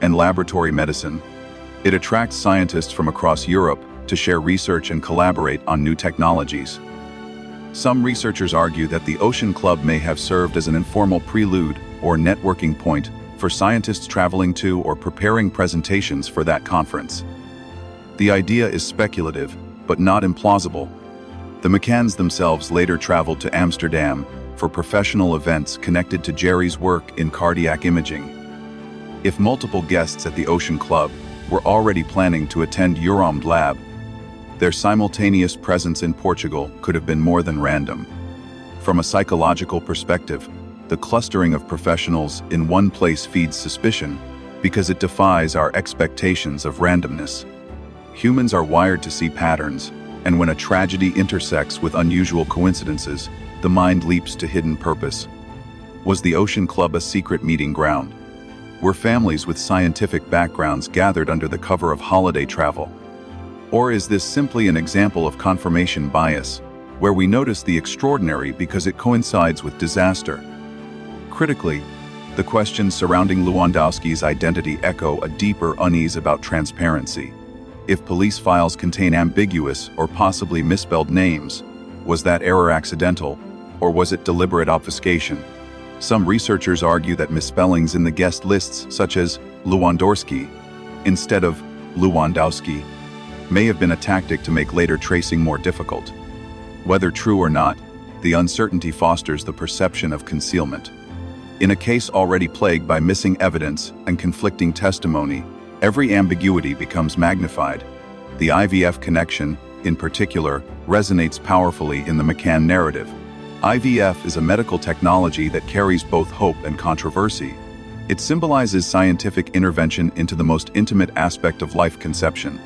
and laboratory medicine. It attracts scientists from across Europe to share research and collaborate on new technologies. Some researchers argue that the Ocean Club may have served as an informal prelude or networking point for scientists traveling to or preparing presentations for that conference. The idea is speculative, but not implausible. The McCanns themselves later traveled to Amsterdam for professional events connected to Gerry's work in cardiac imaging. If multiple guests at the Ocean Club were already planning to attend Unravel Lab, their simultaneous presence in Portugal could have been more than random. From a psychological perspective, the clustering of professionals in one place feeds suspicion because it defies our expectations of randomness. Humans are wired to see patterns, and when a tragedy intersects with unusual coincidences, the mind leaps to hidden purpose. Was the Ocean Club a secret meeting ground? Were families with scientific backgrounds gathered under the cover of holiday travel? Or is this simply an example of confirmation bias, where we notice the extraordinary because it coincides with disaster? Critically, the questions surrounding Lewandowski's identity echo a deeper unease about transparency. If police files contain ambiguous or possibly misspelled names, was that error accidental, or was it deliberate obfuscation? Some researchers argue that misspellings in the guest lists, such as Lewandowski instead of Lewandowski, may have been a tactic to make later tracing more difficult. Whether true or not, the uncertainty fosters the perception of concealment. In a case already plagued by missing evidence and conflicting testimony, every ambiguity becomes magnified. The IVF connection, in particular, resonates powerfully in the McCann narrative. IVF is a medical technology that carries both hope and controversy. It symbolizes scientific intervention into the most intimate aspect of life conception.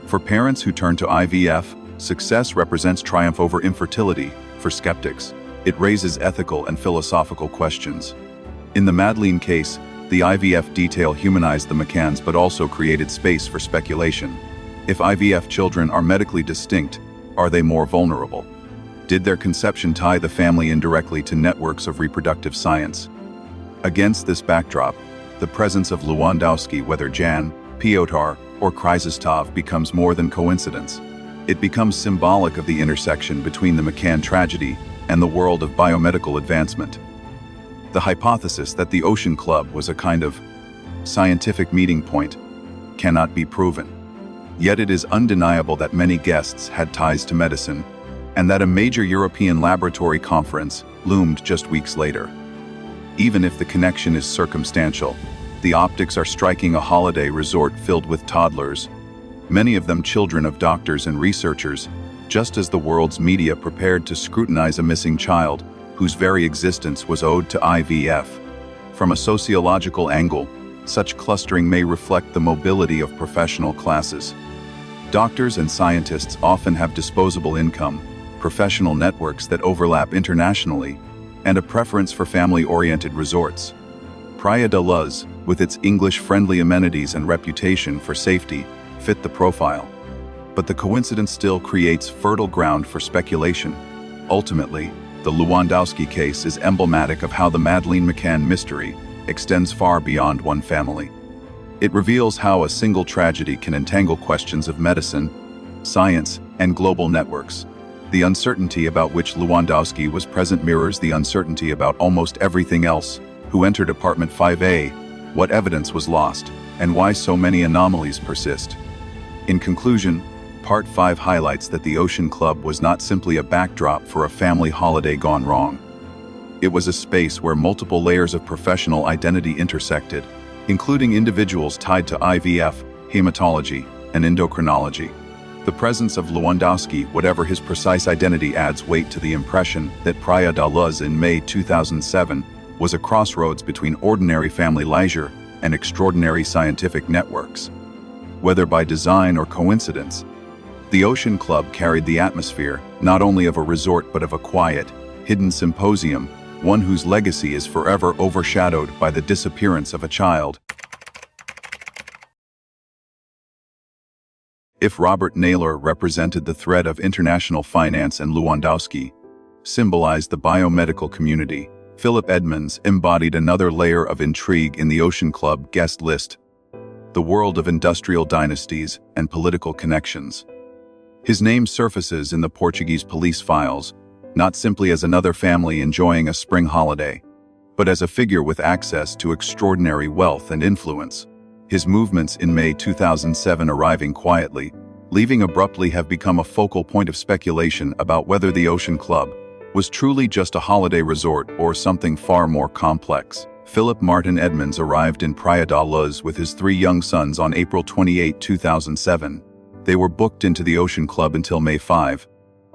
For parents who turn to IVF, success represents triumph over infertility. For skeptics, it raises ethical and philosophical questions. In the Madeleine case, the IVF detail humanized the McCanns but also created space for speculation. If IVF children are medically distinct, are they more vulnerable? Did their conception tie the family indirectly to networks of reproductive science? Against this backdrop, the presence of Lewandowski, whether Jan, Piotr, or Krzysztof, becomes more than coincidence. It becomes symbolic of the intersection between the McCann tragedy and the world of biomedical advancement. The hypothesis that the Ocean Club was a kind of scientific meeting point cannot be proven. Yet it is undeniable that many guests had ties to medicine, and that a major European laboratory conference loomed just weeks later. Even if the connection is circumstantial, the optics are striking. A holiday resort filled with toddlers, many of them children of doctors and researchers, just as the world's media prepared to scrutinize a missing child whose very existence was owed to IVF. From a sociological angle, such clustering may reflect the mobility of professional classes. Doctors and scientists often have disposable income, professional networks that overlap internationally, and a preference for family-oriented resorts. Praia da Luz, with its English-friendly amenities and reputation for safety, fit the profile. But the coincidence still creates fertile ground for speculation. Ultimately, the Lewandowski case is emblematic of how the Madeleine McCann mystery extends far beyond one family. It reveals how a single tragedy can entangle questions of medicine, science, and global networks. The uncertainty about which Lewandowski was present mirrors the uncertainty about almost everything else: who entered apartment 5A, what evidence was lost, and why so many anomalies persist. In conclusion, Part 5 highlights that the Ocean Club was not simply a backdrop for a family holiday gone wrong. It was a space where multiple layers of professional identity intersected, including individuals tied to IVF, hematology, and endocrinology. The presence of Lewandowski, whatever his precise identity, adds weight to the impression that Praia da Luz in May 2007 was a crossroads between ordinary family leisure and extraordinary scientific networks. Whether by design or coincidence, the Ocean Club carried the atmosphere not only of a resort but of a quiet, hidden symposium, one whose legacy is forever overshadowed by the disappearance of a child. If Robert Naylor represented the thread of international finance and Lewandowski symbolized the biomedical community, Phillip Edmonds embodied another layer of intrigue in the Ocean Club guest list: the world of industrial dynasties and political connections. His name surfaces in the Portuguese police files, not simply as another family enjoying a spring holiday, but as a figure with access to extraordinary wealth and influence. His movements in May 2007 arriving quietly, leaving abruptly, have become a focal point of speculation about whether the Ocean Club was truly just a holiday resort or something far more complex. Phillip Martin Edmonds arrived in Praia da Luz with his 3 young sons on April 28, 2007. They were booked into the Ocean Club until May 5,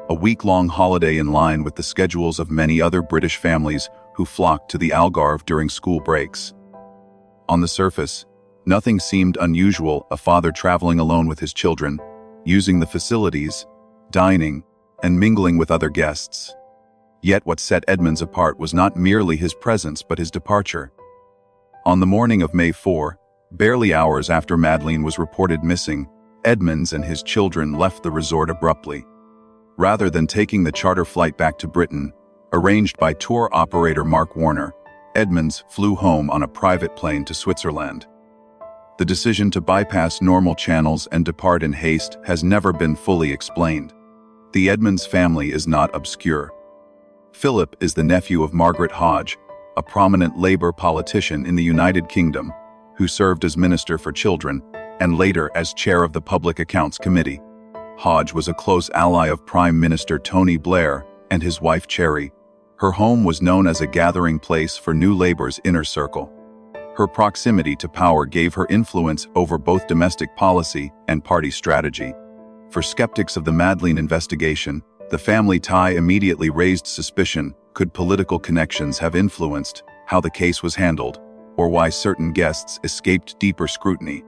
a week-long holiday in line with the schedules of many other British families who flocked to the Algarve during school breaks. On the surface, nothing seemed unusual: a father traveling alone with his children, using the facilities, dining, and mingling with other guests. Yet what set Edmonds apart was not merely his presence but his departure. On the morning of May 4, barely hours after Madeleine was reported missing, Edmonds and his children left the resort abruptly. Rather than taking the charter flight back to Britain, arranged by tour operator Mark Warner, Edmonds flew home on a private plane to Switzerland. The decision to bypass normal channels and depart in haste has never been fully explained. The Edmonds family is not obscure. Phillip is the nephew of Margaret Hodge, a prominent Labour politician in the United Kingdom, who served as Minister for Children and later as chair of the Public Accounts Committee. Hodge was a close ally of Prime Minister Tony Blair and his wife Gerry. Her home was known as a gathering place for New Labour's inner circle. Her proximity to power gave her influence over both domestic policy and party strategy. For skeptics of the Madeleine investigation, the family tie immediately raised suspicion: could political connections have influenced how the case was handled, or why certain guests escaped deeper scrutiny?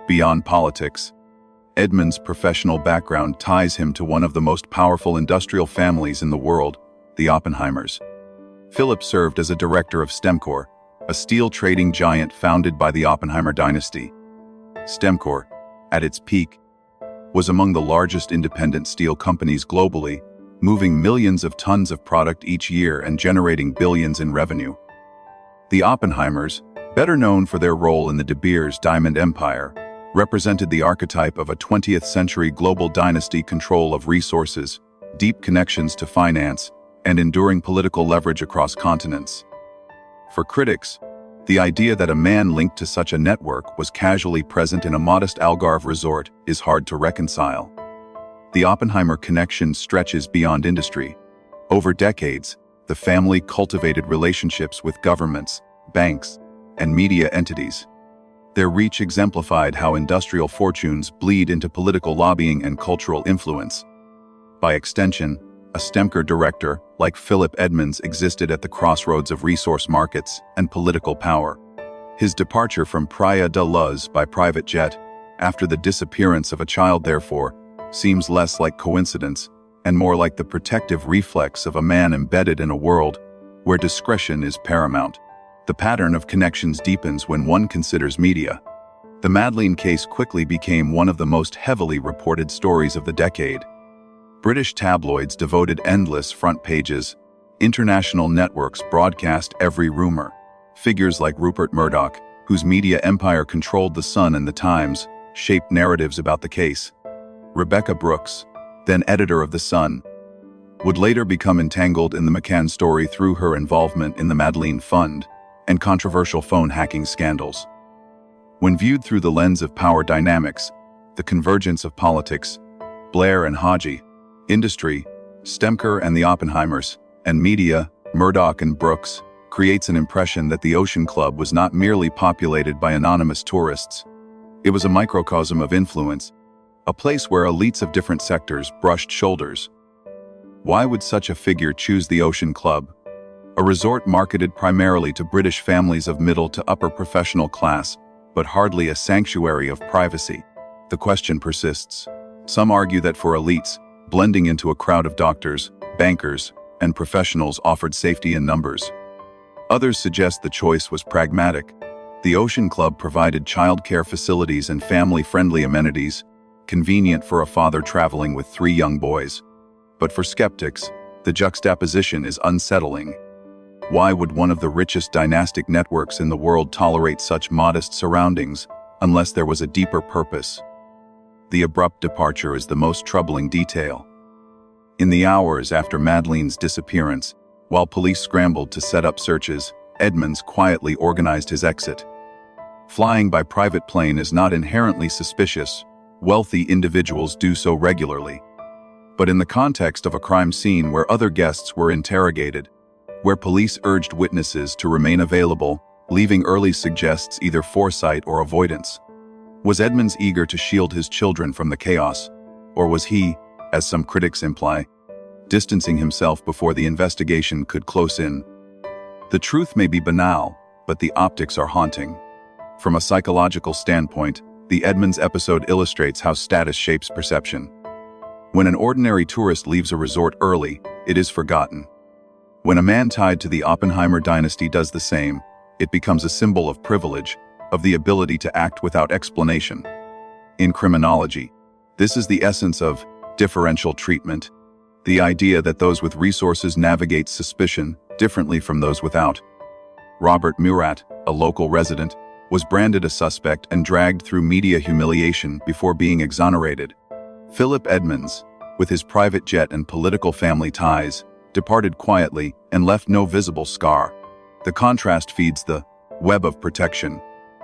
Beyond politics, Edmonds' professional background ties him to one of the most powerful industrial families in the world, the Oppenheimers. Phillip served as a director of Stemcor, a steel trading giant founded by the Oppenheimer dynasty. Stemcor, at its peak, was among the largest independent steel companies globally, moving millions of tons of product each year and generating billions in revenue. The Oppenheimers, better known for their role in the De Beers Diamond Empire, represented the archetype of a 20th century global dynasty: control of resources, deep connections to finance, and enduring political leverage across continents. For critics, the idea that a man linked to such a network was casually present in a modest Algarve resort is hard to reconcile. The Oppenheimer connection stretches beyond industry. Over decades, the family cultivated relationships with governments, banks, and media entities. Their reach exemplified how industrial fortunes bleed into political lobbying and cultural influence. By extension, a Stemker director like Phillip Edmonds existed at the crossroads of resource markets and political power. His departure from Praia da Luz by private jet, after the disappearance of a child therefore, seems less like coincidence and more like the protective reflex of a man embedded in a world where discretion is paramount. The pattern of connections deepens when one considers media. The Madeleine case quickly became one of the most heavily reported stories of the decade. British tabloids devoted endless front pages. International networks broadcast every rumor. Figures like Rupert Murdoch, whose media empire controlled The Sun and The Times, shaped narratives about the case. Rebecca Brooks, then editor of The Sun, would later become entangled in the McCann story through her involvement in the Madeleine Fund and controversial phone hacking scandals. When viewed through the lens of power dynamics, the convergence of politics, Blair and Hodgie, industry, Stemker and the Oppenheimers, and media, Murdoch and Brooks, creates an impression that the Ocean Club was not merely populated by anonymous tourists. It was a microcosm of influence, a place where elites of different sectors brushed shoulders. Why would such a figure choose the Ocean Club, a resort marketed primarily to British families of middle to upper professional class, but hardly a sanctuary of privacy? The question persists. Some argue that for elites, blending into a crowd of doctors, bankers, and professionals offered safety in numbers. Others suggest the choice was pragmatic. The Ocean Club provided childcare facilities and family-friendly amenities, convenient for a father traveling with 3 young boys. But for skeptics, the juxtaposition is unsettling. Why would one of the richest dynastic networks in the world tolerate such modest surroundings, unless there was a deeper purpose? The abrupt departure is the most troubling detail. In the hours after Madeleine's disappearance, while police scrambled to set up searches, Edmonds quietly organized his exit. Flying by private plane is not inherently suspicious. Wealthy individuals do so regularly. But in the context of a crime scene where other guests were interrogated, where police urged witnesses to remain available, leaving early suggests either foresight or avoidance. Was Edmonds eager to shield his children from the chaos, or was he, as some critics imply, distancing himself before the investigation could close in? The truth may be banal, but the optics are haunting. From a psychological standpoint, the Edmonds episode illustrates how status shapes perception. When an ordinary tourist leaves a resort early, it is forgotten. When a man tied to the Oppenheimer dynasty does the same, it becomes a symbol of privilege, of the ability to act without explanation. In criminology, this is the essence of differential treatment, the idea that those with resources navigate suspicion differently from those without. Robert Murat, a local resident, was branded a suspect and dragged through media humiliation before being exonerated. Phillip Edmonds, with his private jet and political family ties, departed quietly and left no visible scar. The contrast feeds the web of protection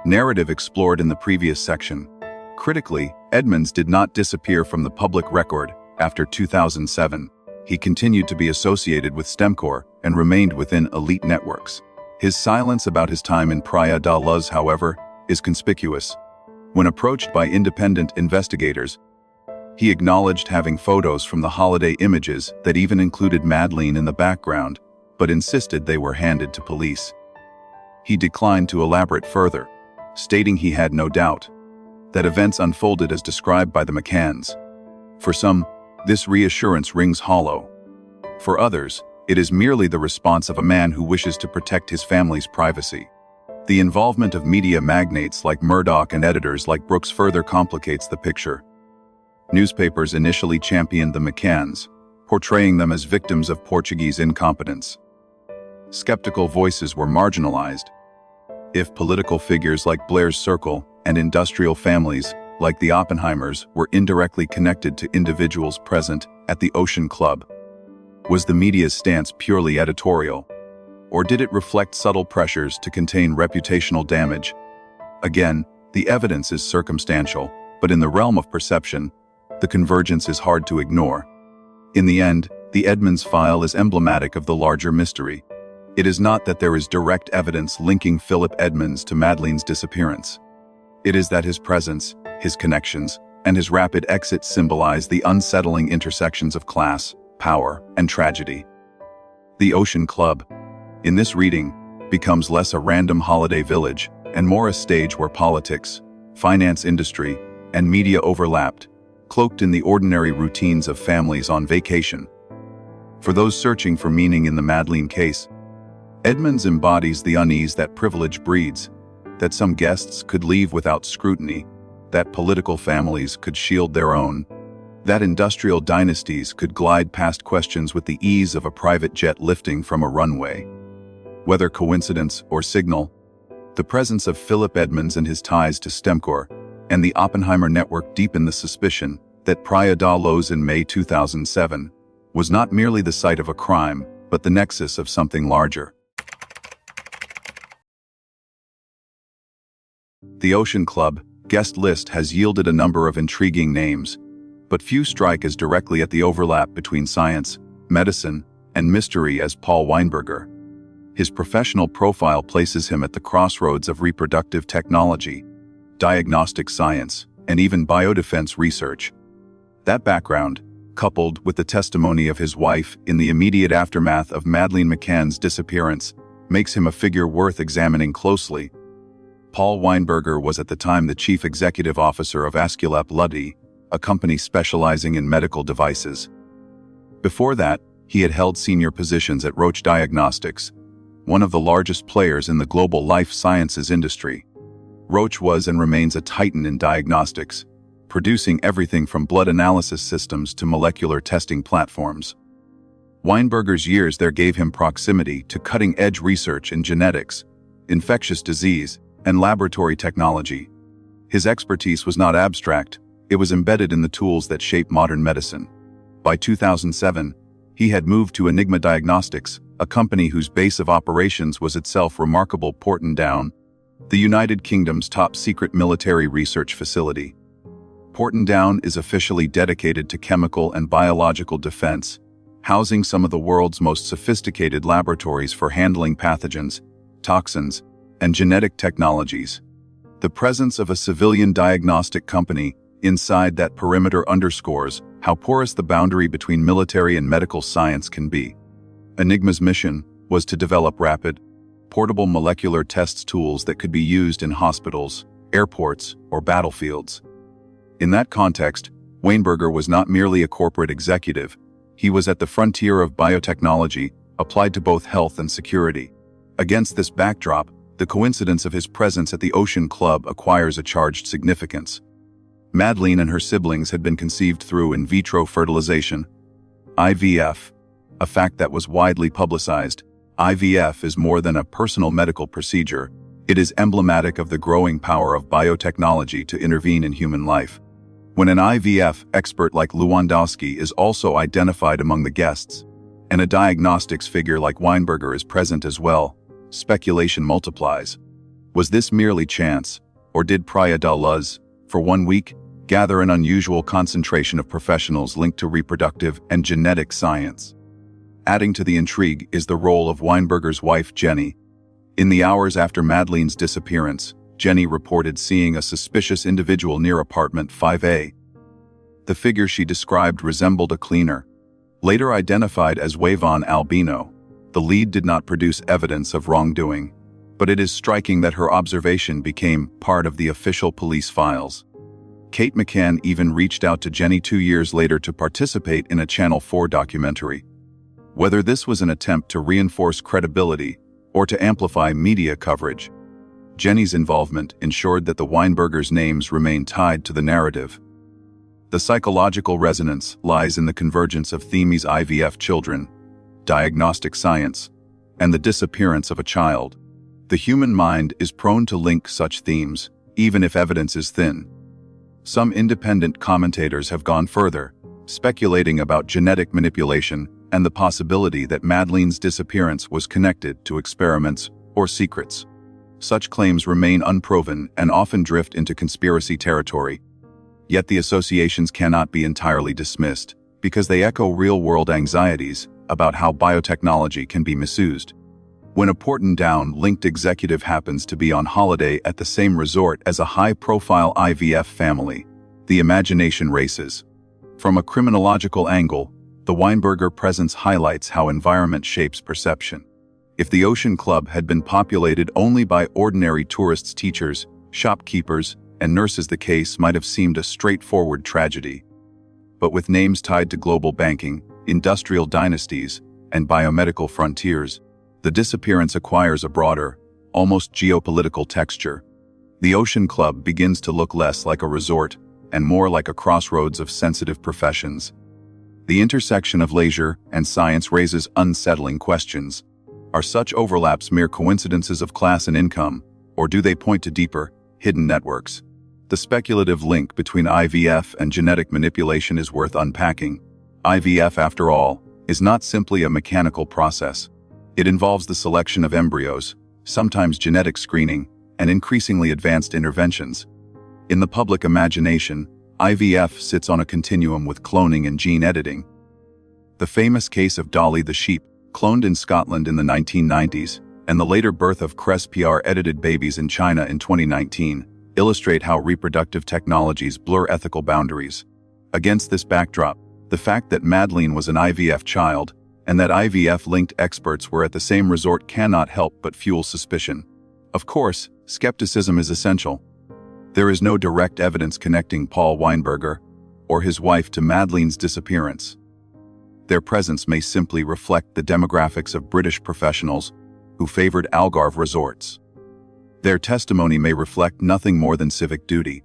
narrative explored in the previous section. Critically, Edmonds did not disappear from the public record after 2007. He continued to be associated with Stemker and remained within elite networks. His silence about his time in Praia da Luz, however, is conspicuous. When approached by independent investigators, he acknowledged having photos from the holiday images that even included Madeleine in the background, but insisted they were handed to police. He declined to elaborate further, stating he had no doubt that events unfolded as described by the McCanns. For some, this reassurance rings hollow. For others, it is merely the response of a man who wishes to protect his family's privacy. The involvement of media magnates like Murdoch and editors like Brooks further complicates the picture. Newspapers initially championed the McCanns, portraying them as victims of Portuguese incompetence. Skeptical voices were marginalized. If political figures like Blair's circle and industrial families like the Oppenheimers were indirectly connected to individuals present at the Ocean Club, was the media's stance purely editorial, or did it reflect subtle pressures to contain reputational damage? Again, the evidence is circumstantial, but in the realm of perception, the convergence is hard to ignore. In the end, the Edmonds file is emblematic of the larger mystery. It is not that there is direct evidence linking Phillip Edmonds to Madeleine's disappearance. It is that his presence, his connections, and his rapid exit symbolize the unsettling intersections of class, power, and tragedy. The Ocean Club, in this reading, becomes less a random holiday village and more a stage where politics, finance industry, and media overlapped, cloaked in the ordinary routines of families on vacation. For those searching for meaning in the Madeleine case, Edmonds embodies the unease that privilege breeds, that some guests could leave without scrutiny, that political families could shield their own, that industrial dynasties could glide past questions with the ease of a private jet lifting from a runway. Whether coincidence or signal, the presence of Phillip Edmonds and his ties to Stemcor and the Oppenheimer network deepened the suspicion that Praia da Luz in May 2007 was not merely the site of a crime, but the nexus of something larger. The Ocean Club guest list has yielded a number of intriguing names, but few strike as directly at the overlap between science, medicine, and mystery as Paul Weinberger. His professional profile places him at the crossroads of reproductive technology, diagnostic science, and even biodefense research. That background, coupled with the testimony of his wife in the immediate aftermath of Madeleine McCann's disappearance, makes him a figure worth examining closely. Paul Weinberger was at the time the chief executive officer of Aesculap Luddy, a company specializing in medical devices. Before that, he had held senior positions at Roche Diagnostics, one of the largest players in the global life sciences industry. Roche was and remains a titan in diagnostics, producing everything from blood analysis systems to molecular testing platforms. Weinberger's years there gave him proximity to cutting-edge research in genetics, infectious disease, and laboratory technology. His expertise was not abstract, it was embedded in the tools that shape modern medicine. By 2007, he had moved to Enigma Diagnostics, a company whose base of operations was itself remarkable Porton Down, the United Kingdom's top-secret military research facility. Porton Down is officially dedicated to chemical and biological defense, housing some of the world's most sophisticated laboratories for handling pathogens, toxins, and genetic technologies. The presence of a civilian diagnostic company inside that perimeter underscores how porous the boundary between military and medical science can be. Enigma's mission was to develop rapid, portable molecular tests tools that could be used in hospitals, airports, or battlefields. In that context, Weinberger was not merely a corporate executive, he was at the frontier of biotechnology, applied to both health and security. Against this backdrop, the coincidence of his presence at the Ocean Club acquires a charged significance. Madeleine and her siblings had been conceived through in vitro fertilization, IVF, a fact that was widely publicized. IVF is more than a personal medical procedure, it is emblematic of the growing power of biotechnology to intervene in human life. When an IVF expert like Lewandowski is also identified among the guests, and a diagnostics figure like Weinberger is present as well, speculation multiplies. Was this merely chance, or did Praia da Luz, for 1 week, gather an unusual concentration of professionals linked to reproductive and genetic science? Adding to the intrigue is the role of Weinberger's wife, Jenny. In the hours after Madeleine's disappearance, Jenny reported seeing a suspicious individual near apartment 5A. The figure she described resembled a cleaner, later identified as Wavon Albino. The lead did not produce evidence of wrongdoing, but it is striking that her observation became part of the official police files. Kate McCann even reached out to Jenny 2 years later to participate in a Channel 4 documentary. Whether this was an attempt to reinforce credibility or to amplify media coverage, Jenny's involvement ensured that the Weinbergers' names remained tied to the narrative. The psychological resonance lies in the convergence of Themy's IVF children, diagnostic science, and the disappearance of a child. The human mind is prone to link such themes, even if evidence is thin. Some independent commentators have gone further, speculating about genetic manipulation and the possibility that Madeleine's disappearance was connected to experiments or secrets. Such claims remain unproven and often drift into conspiracy territory. Yet the associations cannot be entirely dismissed, because they echo real-world anxieties about how biotechnology can be misused. When a Porton Down-linked executive happens to be on holiday at the same resort as a high-profile IVF family, the imagination races. From a criminological angle, The Weinberger presence highlights how environment shapes perception. If the Ocean Club had been populated only by ordinary tourists, teachers, shopkeepers, and nurses, the case might have seemed a straightforward tragedy. But with names tied to global banking, industrial dynasties, and biomedical frontiers, the disappearance acquires a broader, almost geopolitical texture. The Ocean Club begins to look less like a resort and more like a crossroads of sensitive professions. The intersection of leisure and science raises unsettling questions. Are such overlaps mere coincidences of class and income, or do they point to deeper, hidden networks? The speculative link between IVF and genetic manipulation is worth unpacking. IVF, after all, is not simply a mechanical process. It involves the selection of embryos, sometimes genetic screening, and increasingly advanced interventions. In the public imagination, IVF sits on a continuum with cloning and gene editing. The famous case of Dolly the sheep, cloned in Scotland in the 1990s, and the later birth of Creche PR-edited babies in China in 2019, illustrate how reproductive technologies blur ethical boundaries. Against this backdrop, the fact that Madeleine was an IVF child, and that IVF-linked experts were at the same resort cannot help but fuel suspicion. Of course, skepticism is essential. There is no direct evidence connecting Paul Weinberger or his wife to Madeleine's disappearance. Their presence may simply reflect the demographics of British professionals who favored Algarve resorts. Their testimony may reflect nothing more than civic duty.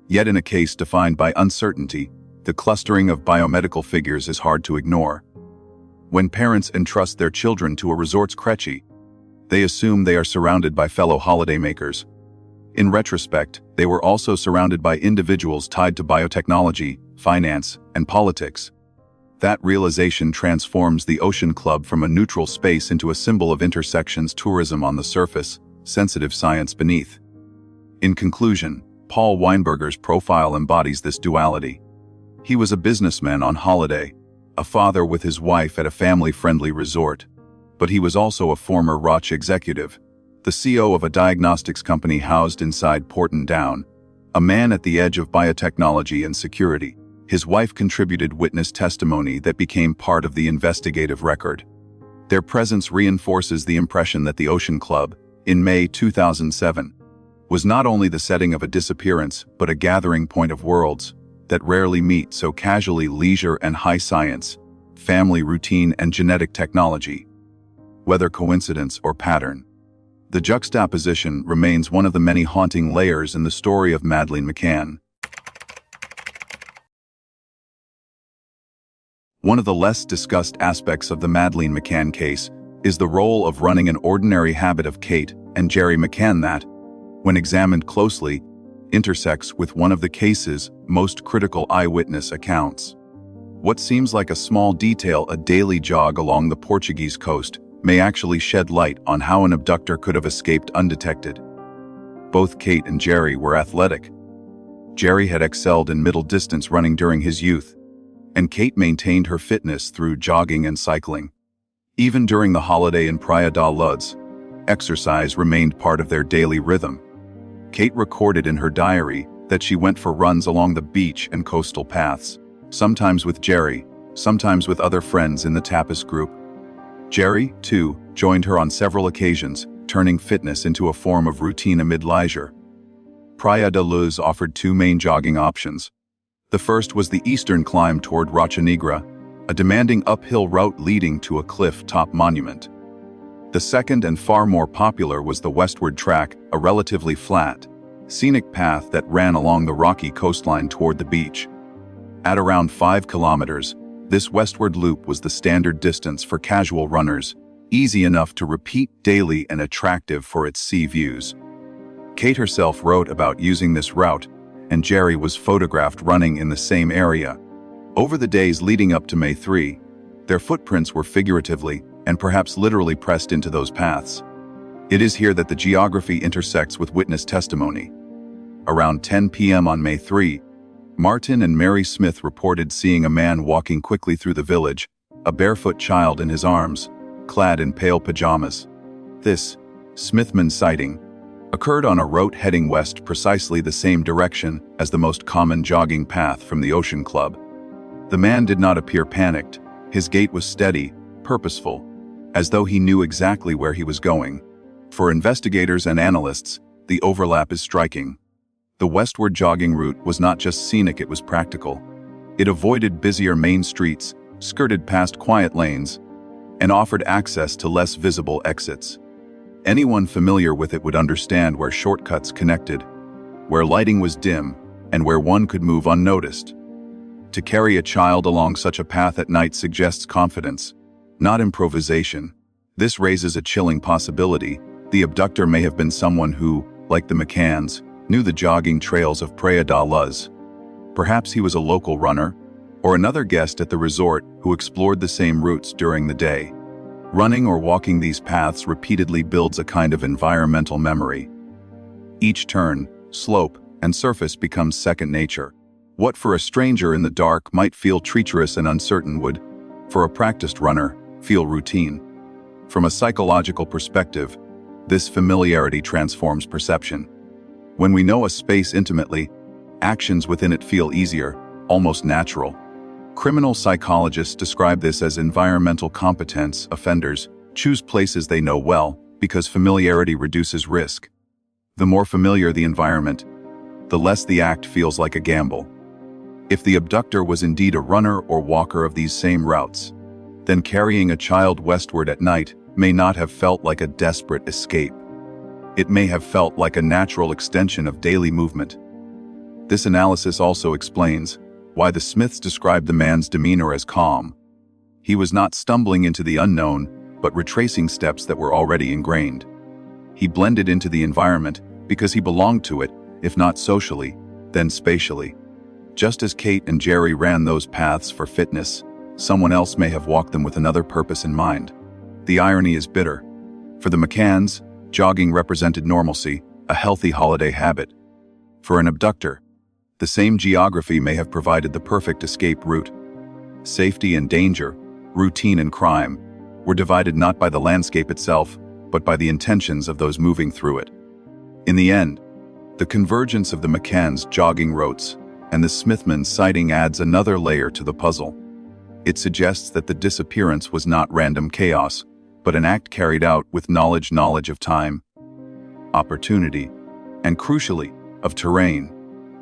Yet in a case defined by uncertainty, the clustering of biomedical figures is hard to ignore. When parents entrust their children to a resort's creche, they assume they are surrounded by fellow holidaymakers. In retrospect, they were also surrounded by individuals tied to biotechnology, finance, and politics. That realization transforms the Ocean Club from a neutral space into a symbol of intersections, tourism on the surface, sensitive science beneath. In conclusion, Paul Weinberger's profile embodies this duality. He was a businessman on holiday, a father with his wife at a family-friendly resort, but he was also a former Roche executive, the CEO of a diagnostics company housed inside Porton Down, a man at the edge of biotechnology and security. His wife contributed witness testimony that became part of the investigative record. Their presence reinforces the impression that the Ocean Club, in May 2007, was not only the setting of a disappearance but a gathering point of worlds that rarely meet so casually: leisure and high science, family routine and genetic technology. Whether coincidence or pattern, the juxtaposition remains one of the many haunting layers in the story of Madeleine McCann. One of the less discussed aspects of the Madeleine McCann case is the role of running an ordinary habit of Kate and Gerry McCann that, when examined closely, intersects with one of the case's most critical eyewitness accounts. What seems like a small detail, a daily jog along the Portuguese coast, may actually shed light on how an abductor could have escaped undetected. Both Kate and Gerry were athletic. Gerry had excelled in middle distance running during his youth, and Kate maintained her fitness through jogging and cycling. Even during the holiday in Praia da Luz, exercise remained part of their daily rhythm. Kate recorded in her diary that she went for runs along the beach and coastal paths, sometimes with Gerry, sometimes with other friends in the tapas group. Gerry, too, joined her on several occasions, turning fitness into a form of routine amid leisure. Praia da Luz offered two main jogging options. The first was the eastern climb toward Rocha Negra, a demanding uphill route leading to a cliff-top monument. The second and far more popular was the westward track, a relatively flat, scenic path that ran along the rocky coastline toward the beach. At around 5 kilometers, this westward loop was the standard distance for casual runners, easy enough to repeat daily and attractive for its sea views. Kate herself wrote about using this route, and Gerry was photographed running in the same area. Over the days leading up to May 3, their footprints were figuratively and perhaps literally pressed into those paths. It is here that the geography intersects with witness testimony. Around 10 p.m. on May 3, Martin and Mary Smith reported seeing a man walking quickly through the village, a barefoot child in his arms, clad in pale pajamas. This Smithman sighting occurred on a route heading west, precisely the same direction as the most common jogging path from the Ocean Club. The man did not appear panicked. His gait was steady, purposeful, as though he knew exactly where he was going. For investigators and analysts, the overlap is striking. The westward jogging route was not just scenic, it was practical. It avoided busier main streets, skirted past quiet lanes, and offered access to less visible exits. Anyone familiar with it would understand where shortcuts connected, where lighting was dim, and where one could move unnoticed. To carry a child along such a path at night suggests confidence, not improvisation. This raises a chilling possibility. The abductor may have been someone who, like the McCanns, knew the jogging trails of Praia da Luz. Perhaps he was a local runner, or another guest at the resort who explored the same routes during the day. Running or walking these paths repeatedly builds a kind of environmental memory. Each turn, slope, and surface becomes second nature. What for a stranger in the dark might feel treacherous and uncertain would, for a practiced runner, feel routine. From a psychological perspective, this familiarity transforms perception. When we know a space intimately, actions within it feel easier, almost natural. Criminal psychologists describe this as environmental competence. Offenders choose places they know well because familiarity reduces risk. The more familiar the environment, the less the act feels like a gamble. If the abductor was indeed a runner or walker of these same routes, then carrying a child westward at night may not have felt like a desperate escape. It may have felt like a natural extension of daily movement. This analysis also explains why the Smiths described the man's demeanor as calm. He was not stumbling into the unknown, but retracing steps that were already ingrained. He blended into the environment because he belonged to it, if not socially, then spatially. Just as Kate and Gerry ran those paths for fitness, someone else may have walked them with another purpose in mind. The irony is bitter. For the McCanns, jogging represented normalcy, a healthy holiday habit. For an abductor, the same geography may have provided the perfect escape route. Safety and danger, routine and crime, were divided not by the landscape itself, but by the intentions of those moving through it. In the end, the convergence of the McCanns' jogging routes and the Smithman's sighting adds another layer to the puzzle. It suggests that the disappearance was not random chaos, but an act carried out with knowledge of time, opportunity, and crucially, of terrain.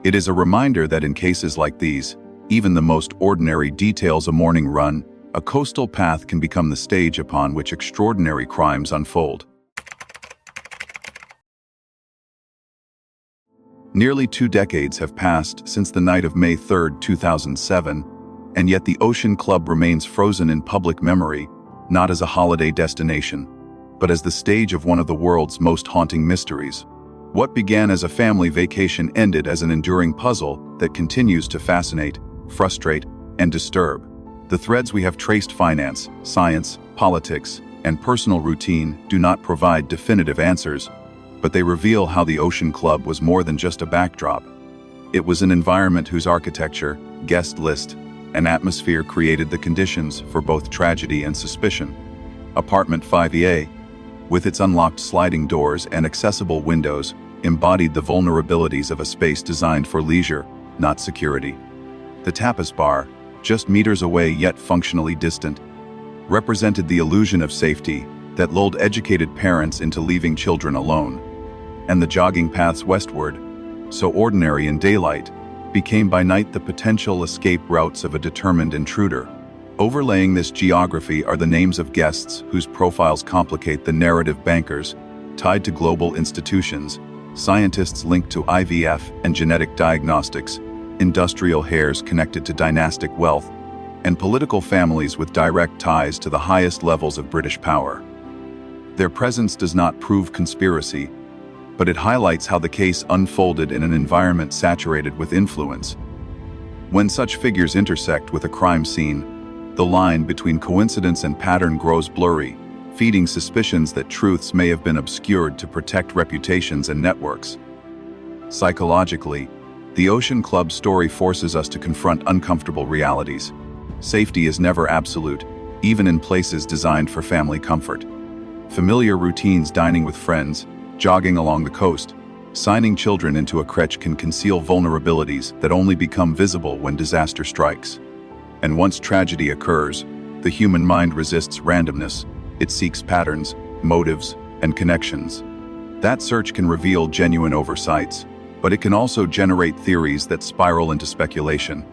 It is a reminder that in cases like these, even the most ordinary details a morning run, a coastal path can become the stage upon which extraordinary crimes unfold. Nearly 2 decades have passed since the night of May 3, 2007, and yet the Ocean Club remains frozen in public memory, not as a holiday destination, but as the stage of one of the world's most haunting mysteries. What began as a family vacation ended as an enduring puzzle that continues to fascinate, frustrate, and disturb. The threads we have traced: finance, science, politics, and personal routine do not provide definitive answers, but they reveal how the Ocean Club was more than just a backdrop. It was an environment whose architecture, guest list, and atmosphere created the conditions for both tragedy and suspicion. Apartment 5A, with its unlocked sliding doors and accessible windows, embodied the vulnerabilities of a space designed for leisure, not security. The tapas bar, just meters away yet functionally distant, represented the illusion of safety that lulled educated parents into leaving children alone. And the jogging paths westward, so ordinary in daylight, became by night the potential escape routes of a determined intruder. Overlaying this geography are the names of guests whose profiles complicate the narrative: bankers tied to global institutions, scientists linked to IVF and genetic diagnostics, industrial heirs connected to dynastic wealth, and political families with direct ties to the highest levels of British power. Their presence does not prove conspiracy, but it highlights how the case unfolded in an environment saturated with influence. When such figures intersect with a crime scene, the line between coincidence and pattern grows blurry, feeding suspicions that truths may have been obscured to protect reputations and networks. Psychologically, the Ocean Club story forces us to confront uncomfortable realities. Safety is never absolute, even in places designed for family comfort. Familiar routines: dining with friends, jogging along the coast, signing children into a creche can conceal vulnerabilities that only become visible when disaster strikes. And once tragedy occurs, the human mind resists randomness. It seeks patterns, motives, and connections. That search can reveal genuine oversights, but it can also generate theories that spiral into speculation.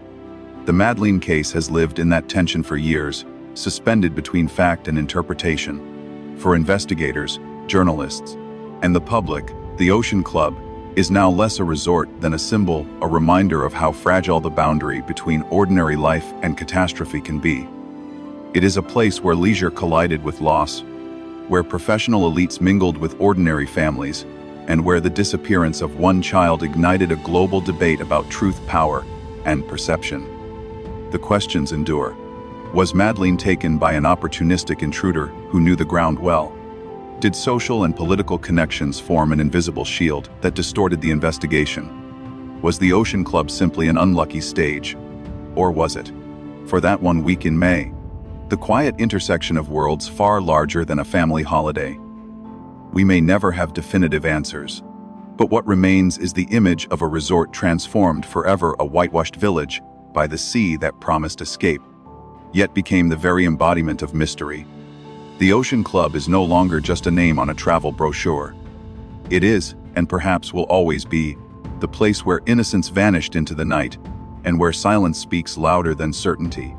The Madeleine case has lived in that tension for years, suspended between fact and interpretation. For investigators, journalists, and the public, the Ocean Club is now less a resort than a symbol, a reminder of how fragile the boundary between ordinary life and catastrophe can be. It is a place where leisure collided with loss, where professional elites mingled with ordinary families, and where the disappearance of one child ignited a global debate about truth, power, and perception. The questions endure. Was Madeleine taken by an opportunistic intruder who knew the ground well? Did social and political connections form an invisible shield that distorted the investigation? Was the Ocean Club simply an unlucky stage? Or was it, for that one week in May, the quiet intersection of worlds far larger than a family holiday? We may never have definitive answers, but what remains is the image of a resort transformed forever, a whitewashed village by the sea that promised escape, yet became the very embodiment of mystery. The Ocean Club is no longer just a name on a travel brochure. It is, and perhaps will always be, the place where innocence vanished into the night, and where silence speaks louder than certainty.